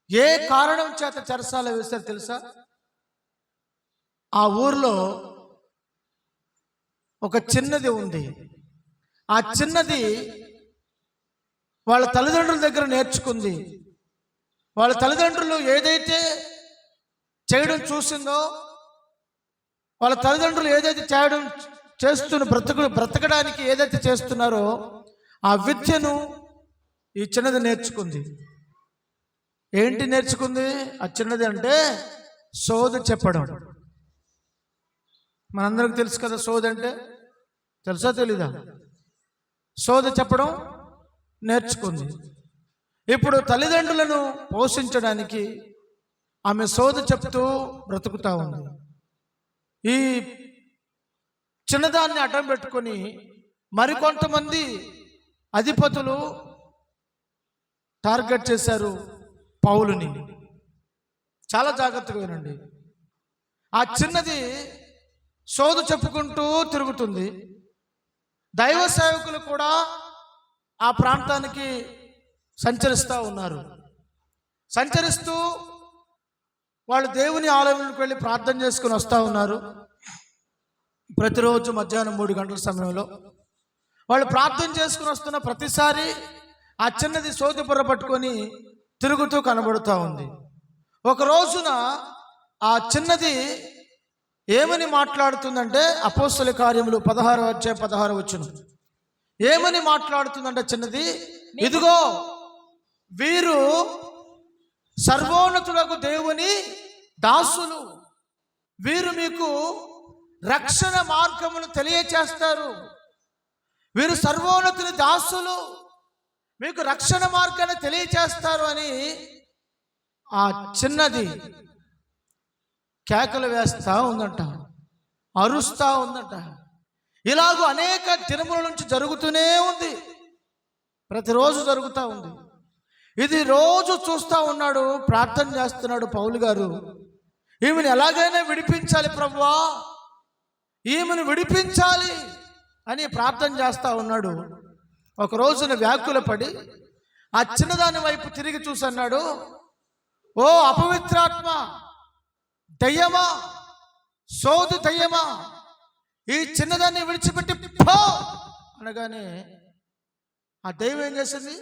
ఏ కారణం చేత చెరసాల్లో వేశారు తెలుసా? ఆ ఊర్లో ఒక చిన్నది ఉంది. ఆ చిన్నది వాళ్ళ తల్లిదండ్రుల దగ్గర నేర్చుకుంది. వాళ్ళ తల్లిదండ్రులు ఏదైతే చేయడం చూసిందో, వాళ్ళ తల్లిదండ్రులు ఏదైతే బ్రతకడానికి ఏదైతే చేస్తున్నారో ఆ విద్యను ఈ చిన్నది నేర్చుకుంది. ఏంటి నేర్చుకుంది ఆ చిన్నది అంటే? సోది చెప్పడం. మనందరికి తెలుసు కదా సోది అంటే. తెలుసా తెలీదా? సోది చెప్పడం నేర్చుకుంది. ఇప్పుడు తల్లిదండ్రులను పోషించడానికి ఆమె సోది చెప్తూ బ్రతుకుతా ఉంది. ఈ చిన్నదాన్ని అడ్డం పెట్టుకొని మరికొంతమంది అధిపతులు టార్గెట్ చేశారు పౌలుని. చాలా జాగ్రత్తగా వినండి. ఆ చిన్నది సోదు చెప్పుకుంటూ తిరుగుతుంది. దైవ సేవకులు కూడా ఆ ప్రాంతానికి సంచరిస్తూ ఉన్నారు. సంచరిస్తూ వాళ్ళు దేవుని ఆలయంలోకి వెళ్ళి ప్రార్థన చేసుకుని వస్తూ ఉన్నారు. ప్రతిరోజు మధ్యాహ్నం 3 గంటల సమయంలో వాళ్ళు ప్రార్థన చేసుకుని వస్తున్న ప్రతిసారి ఆ చిన్నది సోది బుర్ర పట్టుకొని తిరుగుతూ కనబడుతూ ఉంది. ఒక రోజున ఆ చిన్నది ఏమని మాట్లాడుతుందంటే, అపోస్తల కార్యములు 16 ఏమని మాట్లాడుతుందంటే చిన్నది, ఇదిగో వీరు సర్వోన్నతులకు దేవుని దాసులు, వీరు మీకు రక్షణ మార్గమును తెలియచేస్తారు, వీరు సర్వోన్నతుని దాసులు, మీకు రక్షణ మార్గాన్ని తెలియచేస్తారు అని ఆ చిన్నది కేకలు వేస్తూ ఉందంట, అరుస్తూ ఉందంట. ఇలాగూ అనేక దినముల నుంచి జరుగుతూనే ఉంది, ప్రతిరోజు జరుగుతూ ఉంది. ఇది రోజు చూస్తూ ఉన్నాడు, ప్రార్థన చేస్తున్నాడు పౌలు గారు. ఈమెను ఎలాగైనా విడిపించాలి ప్రభువా, ఈమెను విడిపించాలి అని ప్రార్థన చేస్తూ ఉన్నాడు. ఒక రోజున వ్యాకుల పడి ఆ చిన్నదాని వైపు తిరిగి చూసి అన్నాడు, ఓ అపవిత్రాత్మ, దయ్యమా, సోదు దయ్యమా, ఈ చిన్నదాన్ని విడిచిపెట్టి పో అనగానే ఆ దయ్యం ఏం చేసింది?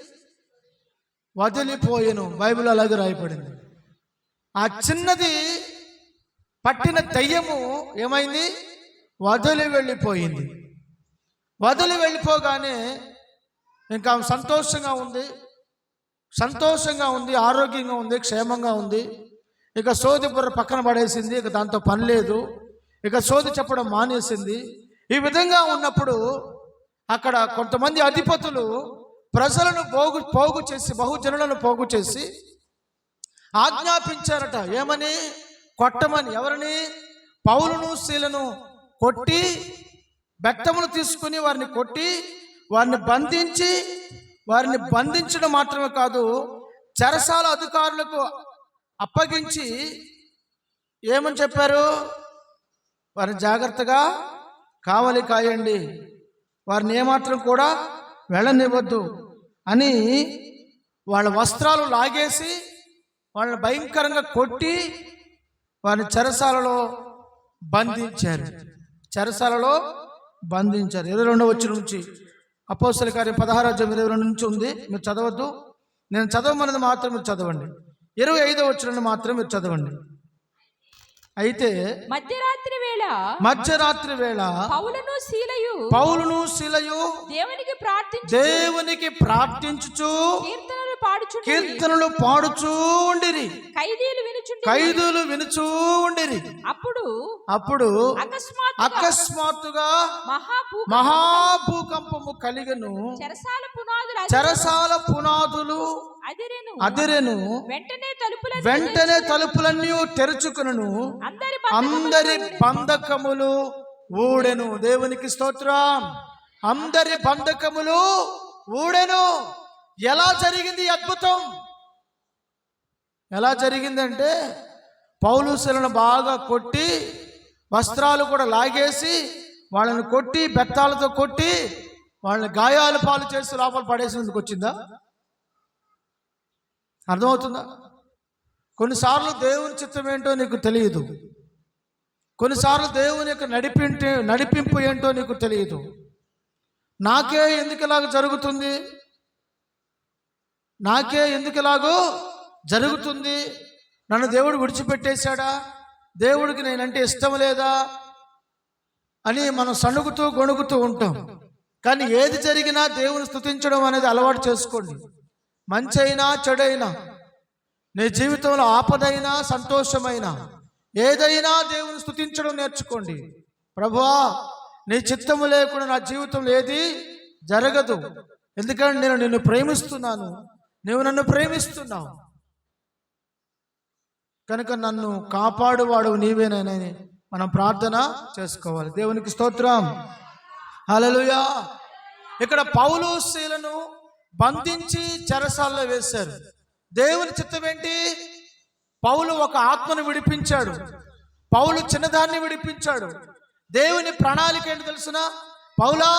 వదిలిపోయాను. బైబిల్ అలాగే రాయబడింది. ఆ చిన్నది పట్టిన దయ్యము ఏమైంది? వదిలి వెళ్ళిపోయింది. వదిలి వెళ్ళిపోగానే ఇంకా సంతోషంగా ఉంది, ఆరోగ్యంగా ఉంది, క్షేమంగా ఉంది. ఇక సోది బుర్ర పక్కన పడేసింది, ఇక దాంతో పని లేదు, ఇక సోది చెప్పడం మానేసింది. ఈ విధంగా ఉన్నప్పుడు అక్కడ కొంతమంది అధిపతులు ప్రజలను పోగు చేసి, బహుజనులను పోగు చేసి ఆజ్ఞాపించారట. ఏమని? కొట్టమని. ఎవరిని? పౌలును శీలను కొట్టి, బెత్తములు తీసుకుని వారిని కొట్టి, వారిని బంధించడం మాత్రమే కాదు, చెరసాల అధికారులకు అప్పగించి ఏమని చెప్పారు? వారిని జాగ్రత్తగా కావలి కాయండి, వారిని ఏమాత్రం కూడా వెళ్ళనివ్వద్దు అని వాళ్ళ వస్త్రాలు లాగేసి వాళ్ళని భయంకరంగా కొట్టి వారిని చెరసాలలో బంధించారు. 22వ వచనం నుంచి అపోస్తలుల కార్యం 16:22 నుంచి ఉంది. మీరు చదవద్దు, నేను చదవమన్నది మాత్రం మీరు చదవండి. 25వ వచనం మాత్రం మీరు చదవండి. అయితే మధ్యరాత్రి వేళ పౌలును శీలయు దేవునికి ప్రార్థించుచు కీర్తనలు పాడుచూ ఉండిరి. ఖైదీలు వినుచూ ఉండిరి. అప్పుడు అకస్మాత్తుగా మహాభూకంపము కలిగెను. చెరసాల పునాదులు అదిరెను. వెంటనే తలుపులన్నీ తెరుచుకును. అందరి బంధకములు ఊడెను. దేవునికి స్తోత్రం. అందరి బంధకములు ఊడెను. ఎలా జరిగింది అద్భుతం? ఎలా జరిగిందంటే పౌలు శీలను బాగా కొట్టి, వస్త్రాలు కూడా లాగేసి, వాళ్ళని కొట్టి, బెత్తాలతో కొట్టి, వాళ్ళని గాయాల పాలు చేసి లోపల పడేసేందుకు వచ్చిందా? అర్థమవుతుందా? కొన్నిసార్లు దేవుని చిత్తం ఏంటో నీకు తెలియదు. కొన్నిసార్లు దేవుని యొక్క నడిపింపు ఏంటో నీకు తెలియదు. నాకే ఎందుకు ఇలాగ జరుగుతుంది, నాకే ఎందుకు ఇలాగో జరుగుతుంది, నన్ను దేవుడు విడిచిపెట్టేశాడా, దేవుడికి నేనంటే ఇష్టం లేదా అని మనం సణుగుతూ గొణుగుతూ ఉంటాం. కానీ ఏది జరిగినా దేవుని స్తుతించడం అనేది అలవాటు చేసుకోండి. మంచి అయినా చెడైనా, నీ జీవితంలో ఆపదైనా సంతోషమైనా, ఏదైనా దేవుని స్తుతించడం నేర్చుకోండి. ప్రభువా, నీ చిత్తము లేకుండా నా జీవితంలో ఏది జరగదు, ఎందుకంటే నేను నిన్ను ప్రేమిస్తున్నాను, నీవు నన్ను ప్రేమిస్తున్నావు కనుక నన్ను కాపాడువాడు నీవేనని మనం ప్రార్థన చేసుకోవాలి. దేవునికి స్తోత్రం. హల్లెలూయా. ఇక్కడ పౌలు శీలను బంధించి చెరసాల్లో వేశారు. దేవుని చిత్తం ఏంటి? పౌలు ఒక ఆత్మను విడిపించాడు, పౌలు చిన్నదాన్ని విడిపించాడు. దేవుని ప్రణాళిక ఏంటి తెలుసిన? పౌలా,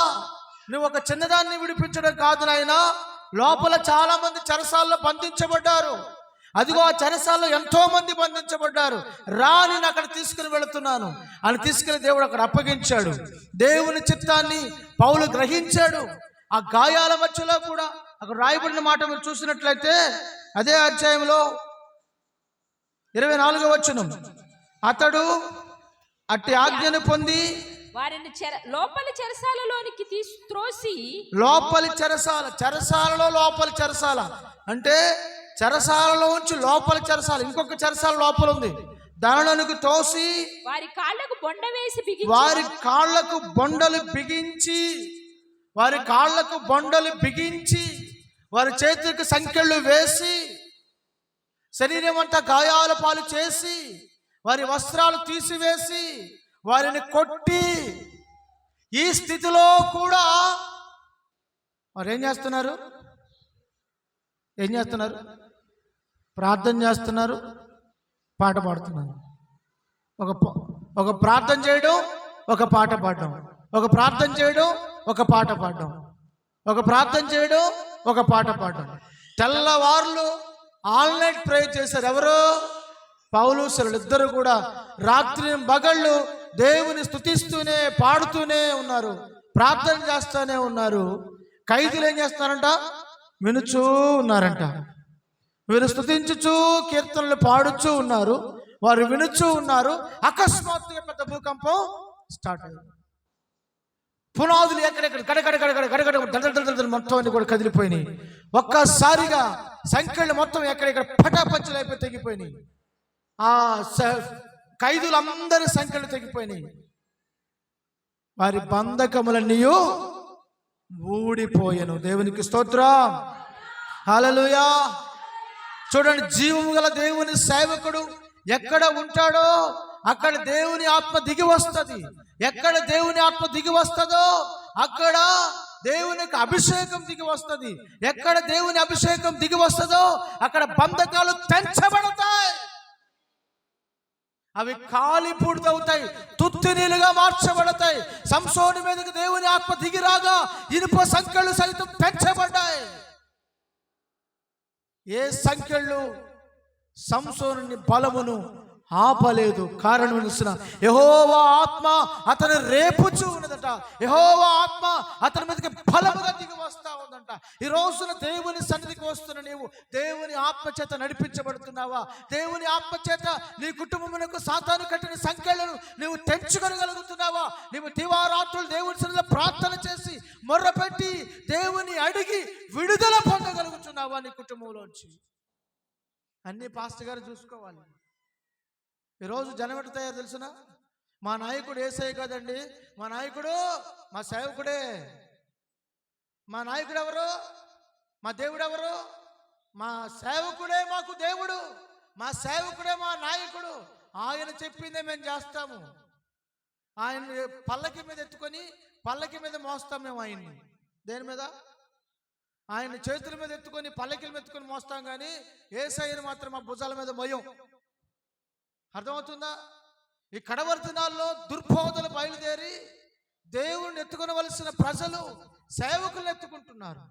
నువ్వు ఒక చిన్నదాన్ని విడిపించడం కాదు నాయనా, లోపల చాలా మంది చెరసాల్లో బంధించబడ్డారు. అదిగో ఆ చెరసాల్లో ఎంతో మంది బంధించబడ్డారు. రాని అక్కడ తీసుకుని వెళుతున్నాను అని తీసుకుని దేవుడు అక్కడ అప్పగించాడు. దేవుని చిత్తాన్ని పౌలు గ్రహించాడు. ఆ గాయాల మధ్యలో కూడా అక్కడ రాయబడిన మాట మీరు చూసినట్లయితే అదే అధ్యాయంలో 24వ వచనం, అతడు అట్టి ఆజ్ఞను పొంది వారిని లోపలి చెరసాలలోనికి త్రోసి, లోపలి చెరసాలలో లోపలి చెరసాల అంటే చెరసాలలో ఉంచి లోపలి చెరసాల, ఇంకొక చెరసాల లోపల ఉంది, దానిలోనికి తోసి వారి కాళ్ళకు బొండలు బిగించి వారి చేతులకు సంకెళ్ళు వేసి శరీరం అంతా గాయాల పాలు చేసి వారి వస్త్రాలు తీసివేసి వారిని కొట్టి, ఈ స్థితిలో కూడా వారు ఏం చేస్తున్నారు? ప్రార్థన చేస్తున్నారు, పాట పాడుతున్నారు. ఒక ప్రార్థన చేయడం, ఒక పాట పాడడం, ఒక ప్రార్థన చేయడం, ఒక పాట పాడడం, ఒక ప్రార్థన చేయడం, ఒక పాట పాడడం. తెల్లవారులు ఆల్ నైట్ ప్రేయర్ చేశారు. ఎవరు? పౌలు శీలలు ఇద్దరు కూడా రాత్రి పగళ్ళు దేవుని స్తుతిస్తూనే పాడుతూనే ఉన్నారు, ప్రార్థన చేస్తూనే ఉన్నారు. ఖైదీలు ఏం చేస్తున్నారంట? వినుచూ ఉన్నారంట. వీరు స్తుతించుచూ కీర్తనలు పాడుచూ ఉన్నారు, వారు వినుచూ ఉన్నారు. అకస్మాత్తుగా పెద్ద భూకంపం స్టార్ట్ అయింది. పునాదులు ఎక్కడెక్కడ గడగడ మొత్తం అన్ని కూడా కదిలిపోయినాయి. ఒక్కసారిగా సంఖ్యలు మొత్తం ఎక్కడెక్కడ పటాపంచలు అయిపోయి తెగిపోయినాయి. ఆ ఖైదులందరి సంఖ్యలు తెగిపోయినాయి. వారి బంధకములన్నీ ఊడిపోయాను. దేవునికి స్తోత్రం, హల్లెలూయా. చూడండి, జీవము గల దేవుని సేవకుడు ఎక్కడ ఉంటాడో అక్కడ దేవుని ఆత్మ దిగి వస్తుంది. ఎక్కడ దేవుని ఆత్మ దిగి వస్తుందో అక్కడ దేవునికి అభిషేకం దిగి వస్తుంది. ఎక్కడ దేవుని అభిషేకం దిగి వస్తుందో అక్కడ బంధకాలు తెంచబడతాయి. అవి కాలి పూర్తవుతాయి, తుత్తినీలుగా మార్చబడతాయి. సంసోను మీదకి దేవుని ఆత్మ దిగిరాగా ఇనుప సంఖ్యలు సైతం తెంచబడ్డాయి. ఏ సంఖ్యలు సంసోనుని బలమును ఆపలేదు. కారణం తెలిసిన యెహోవా ఆత్మ అతను రేపుచూ ఉన్నదట. యెహోవా ఆత్మ అతని మీదకి బలముగా దిగి వస్తా ఉందంట. ఈ రోజున దేవుని సన్నిధికి వస్తున్న నీవు దేవుని ఆత్మ చేత నడిపించబడుతున్నావా? దేవుని ఆత్మ చేత నీ కుటుంబమునకు సాతాను కట్టిన సంఖ్యలను నీవు తెంచుకోగలుగుతున్నావా? నీవు దివారాత్రులు దేవుని సన్నిధిలో ప్రార్థన చేసి మొర్రపెట్టి దేవుని అడిగి విడుదల పొందగలుగుతున్నావా నీ కుటుంబంలోంచి? అన్ని పాస్టర్ గారు చూసుకోవాలి. ఈరోజు జనం ఎట్లా తయారు తెలుసునా? మా నాయకుడు యేసయ్య కదండి, మా నాయకుడు మా సేవకుడే. మా నాయకుడు ఎవరు? మా దేవుడు ఎవరు? మా సేవకుడే మాకు దేవుడు, మా సేవకుడే మా నాయకుడు. ఆయన చెప్పిందే మేము చేస్తాము. ఆయన పల్లకి మీద ఎత్తుకొని పల్లకి మీద మోస్తాం మేము ఆయన్ని. దేని మీద? ఆయన చేతుల మీద ఎత్తుకొని పల్లకిల మీద ఎత్తుకొని మోస్తాం, కానీ యేసయ్యను మాత్రం మా భుజాల మీద మోయం. అర్థమవుతుందా? ఈ కడవరి దినాల్లో దుర్బోధలు బయలుదేరి దేవుని ఎత్తుకొనవలసిన ప్రజలు సేవకులను ఎత్తుకుంటున్నారు.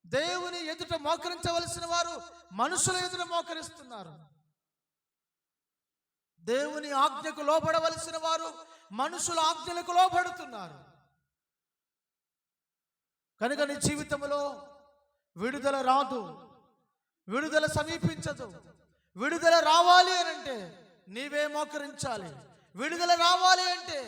దేవుని ఎదుట మోకరించవలసిన వారు మనుషుల ఎదుట మోకరిస్తున్నారు. దేవుని ఆజ్ఞకు లోబడవలసిన వారు మనుషుల ఆజ్ఞలకు లోబడుతున్నారు. కనుక నీ జీవితంలో విడుదల రాదు, విడుదల సమీపించదు. విడుదల రావాలి అని అంటే నీవే మోకరించాలి. విడుదల రావాలి అంటే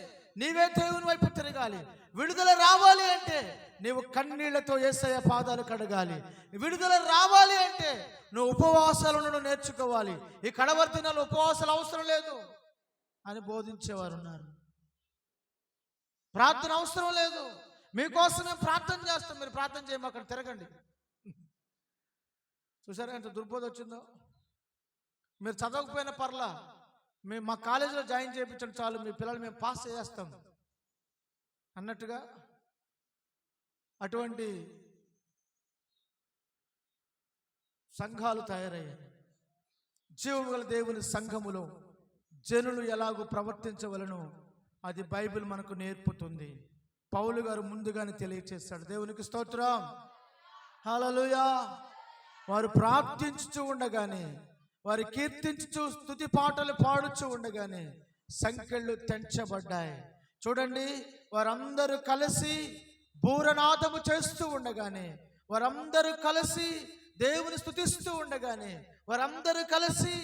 నీవే దేవుని వైపు తిరగాలి. విడుదల రావాలి అంటే నీవు కన్నీళ్లతో యేసయ్య పాదాలు కడగాలి. విడుదల రావాలి అంటే నువ్వు ఉపవాసాలను నేర్చుకోవాలి. ఈ కడవరి దినాల్లో ఉపవాసాలు అవసరం లేదు అని బోధించేవారు ఉన్నారు. ప్రార్థన అవసరం లేదు, మీకోసం మేము ప్రార్థన చేస్తాం, మీరు ప్రార్థన చేయము, అక్కడ తిరగండి. చూసారా ఎంత దుర్బోధ వచ్చిందో? మీరు చదవకపోయిన పర్లా, మేము మా కాలేజీలో జాయిన్ చేయించండి చాలు, మీ పిల్లలు మేము పాస్ చేస్తాం అన్నట్టుగా అటువంటి సంఘాలు తయారయ్యాయి. జీవము గల దేవుని సంఘములో జనులు ఎలాగో ప్రవర్తించవలనో అది బైబిల్ మనకు నేర్పుతుంది. పౌలు గారు ముందుగానే తెలియచేశాడు. దేవునికి స్తోత్రం, హల్లెలూయా. వారు ప్రార్థించుచూ ఉండగానే, వారు కీర్తించుచూ స్తుతి పాటలు పాడుచూ ఉండగానే సంఖ్యలు తెంచబడ్డాయి. చూడండి, వారందరూ కలిసి బూరనాదము చేస్తూ ఉండగానే, వారందరూ కలిసి దేవుని స్తుతిస్తూ ఉండగానే, వారందరూ కలిసి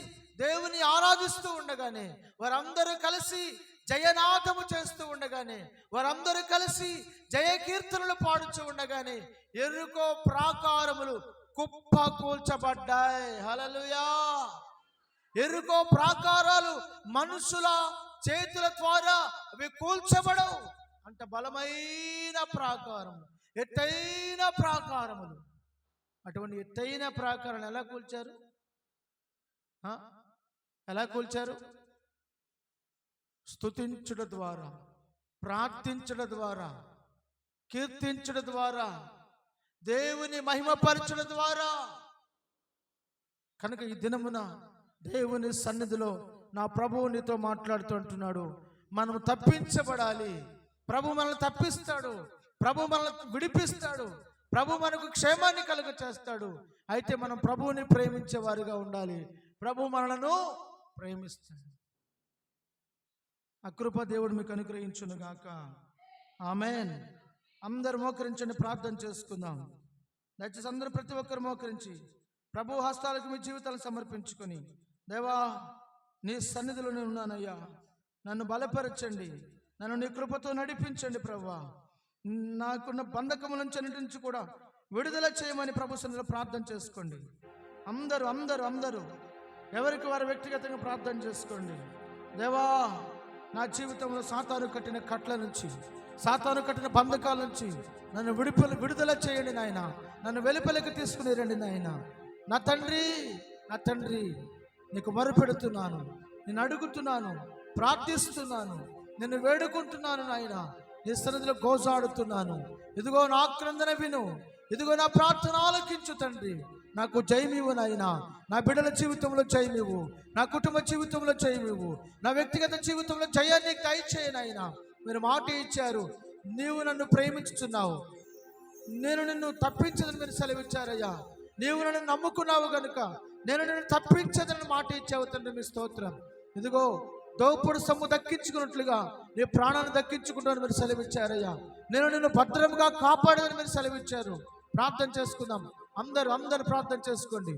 దేవుని ఆరాధిస్తూ ఉండగానే, వారందరూ కలిసి జయనాదము చేస్తూ ఉండగానే, వారందరూ కలిసి జయ కీర్తనలు పాడుచూ ఉండగానే ఎరుకో ప్రాకారములు కుప్ప కూల్చబడ్డాయి. హల్లెలూయా. ఎరుకో ప్రాకారాలు మనుషుల చేతుల ద్వారా అవి కూల్చబడవు. అంత బలమైన ప్రాకారం, ఎత్తైన ప్రాకారములు. అటువంటి ఎత్తైన ప్రాకారాలు ఎలా కూల్చారు? ఎలా కూల్చారు? స్తుతించుట ద్వారా, ప్రార్థించడం ద్వారా, కీర్తించడం ద్వారా, దేవుని మహిమపరచడం ద్వారా. కనుక ఈ దినమున దేవుని సన్నిధిలో నా ప్రభువు నీతో మాట్లాడుతూ అంటున్నాడు, మనం తప్పించబడాలి. ప్రభు మనల్ని తప్పిస్తాడు, ప్రభు మనల్ని విడిపిస్తాడు, ప్రభు మనకు క్షేమాన్ని కలుగ చేస్తాడు. అయితే మనం ప్రభువుని ప్రేమించే వారిగా ఉండాలి. ప్రభు మనలను ప్రేమిస్తాడు. ఆ కృప దేవుడు మీకు అనుగ్రహించును గాక. ఆమేన్. అందరు మోకరించండి, ప్రార్థన చేసుకుందాం. దయచేసి అందరూ ప్రతి ఒక్కరు మోకరించి ప్రభు హస్తాలకు మీ జీవితాలను సమర్పించుకొని, దేవా నీ సన్నిధిలో నేను ఉన్నానయ్యా, నన్ను బలపరచండి, నన్ను నీ కృపతో నడిపించండి ప్రభువా, నాకున్న బంధకముల నుంచి కూడా విడుదల చేయమని ప్రభు సన్నిధిలో ప్రార్థన చేసుకోండి. అందరూ అందరూ అందరూ ఎవరికి వారు వ్యక్తిగతంగా ప్రార్థన చేసుకోండి. దేవా నా జీవితంలో సాతాను కట్టిన కట్ల నుంచి, సాతాను కట్టిన బంధకాల నుంచి నన్ను విడుదల చేయండి నాయన, నన్ను వెలుపలికి తీసుకుని రండి నాయన. నా తండ్రి, నా తండ్రి, నీకు మొరపెడుతున్నాను, నేను అడుగుతున్నాను, ప్రార్థిస్తున్నాను, నిన్ను వేడుకుంటున్నాను నాయన, నీ సన్నిధిలో గోజాడుతున్నాను. ఇదిగో నా క్రందన విను, ఇదిగో నా ప్రార్థన ఆలకించు తండ్రి. నాకు జయమివు నాయన, నా బిడ్డల జీవితంలో జయమివు, నా కుటుంబ జీవితంలో జయమివు, నా వ్యక్తిగత జీవితంలో జయాన్ని దయచేయి నాయన. మీరు మాట ఇచ్చారు, నీవు నన్ను ప్రేమించుచున్నావు, నేను నిన్ను తప్పించదని మీరు సెలవిచ్చారయ్యా. నీవు నన్ను నమ్ముకున్నావు కనుక నేను నిన్ను తప్పించదని మాట ఇచ్చావు తండ్రి, మీ స్తోత్రం. ఇదిగో దోపుడు సొమ్ము దక్కించుకున్నట్లుగా నీ ప్రాణాన్ని దక్కించుకుంటాను మీరు సెలవిచ్చారయ్యా. నేను నిన్ను భద్రంగా కాపాడదని మీరు సెలవిచ్చారు. ప్రార్థన చేసుకుందాం, అందరూ ప్రార్థన చేసుకోండి.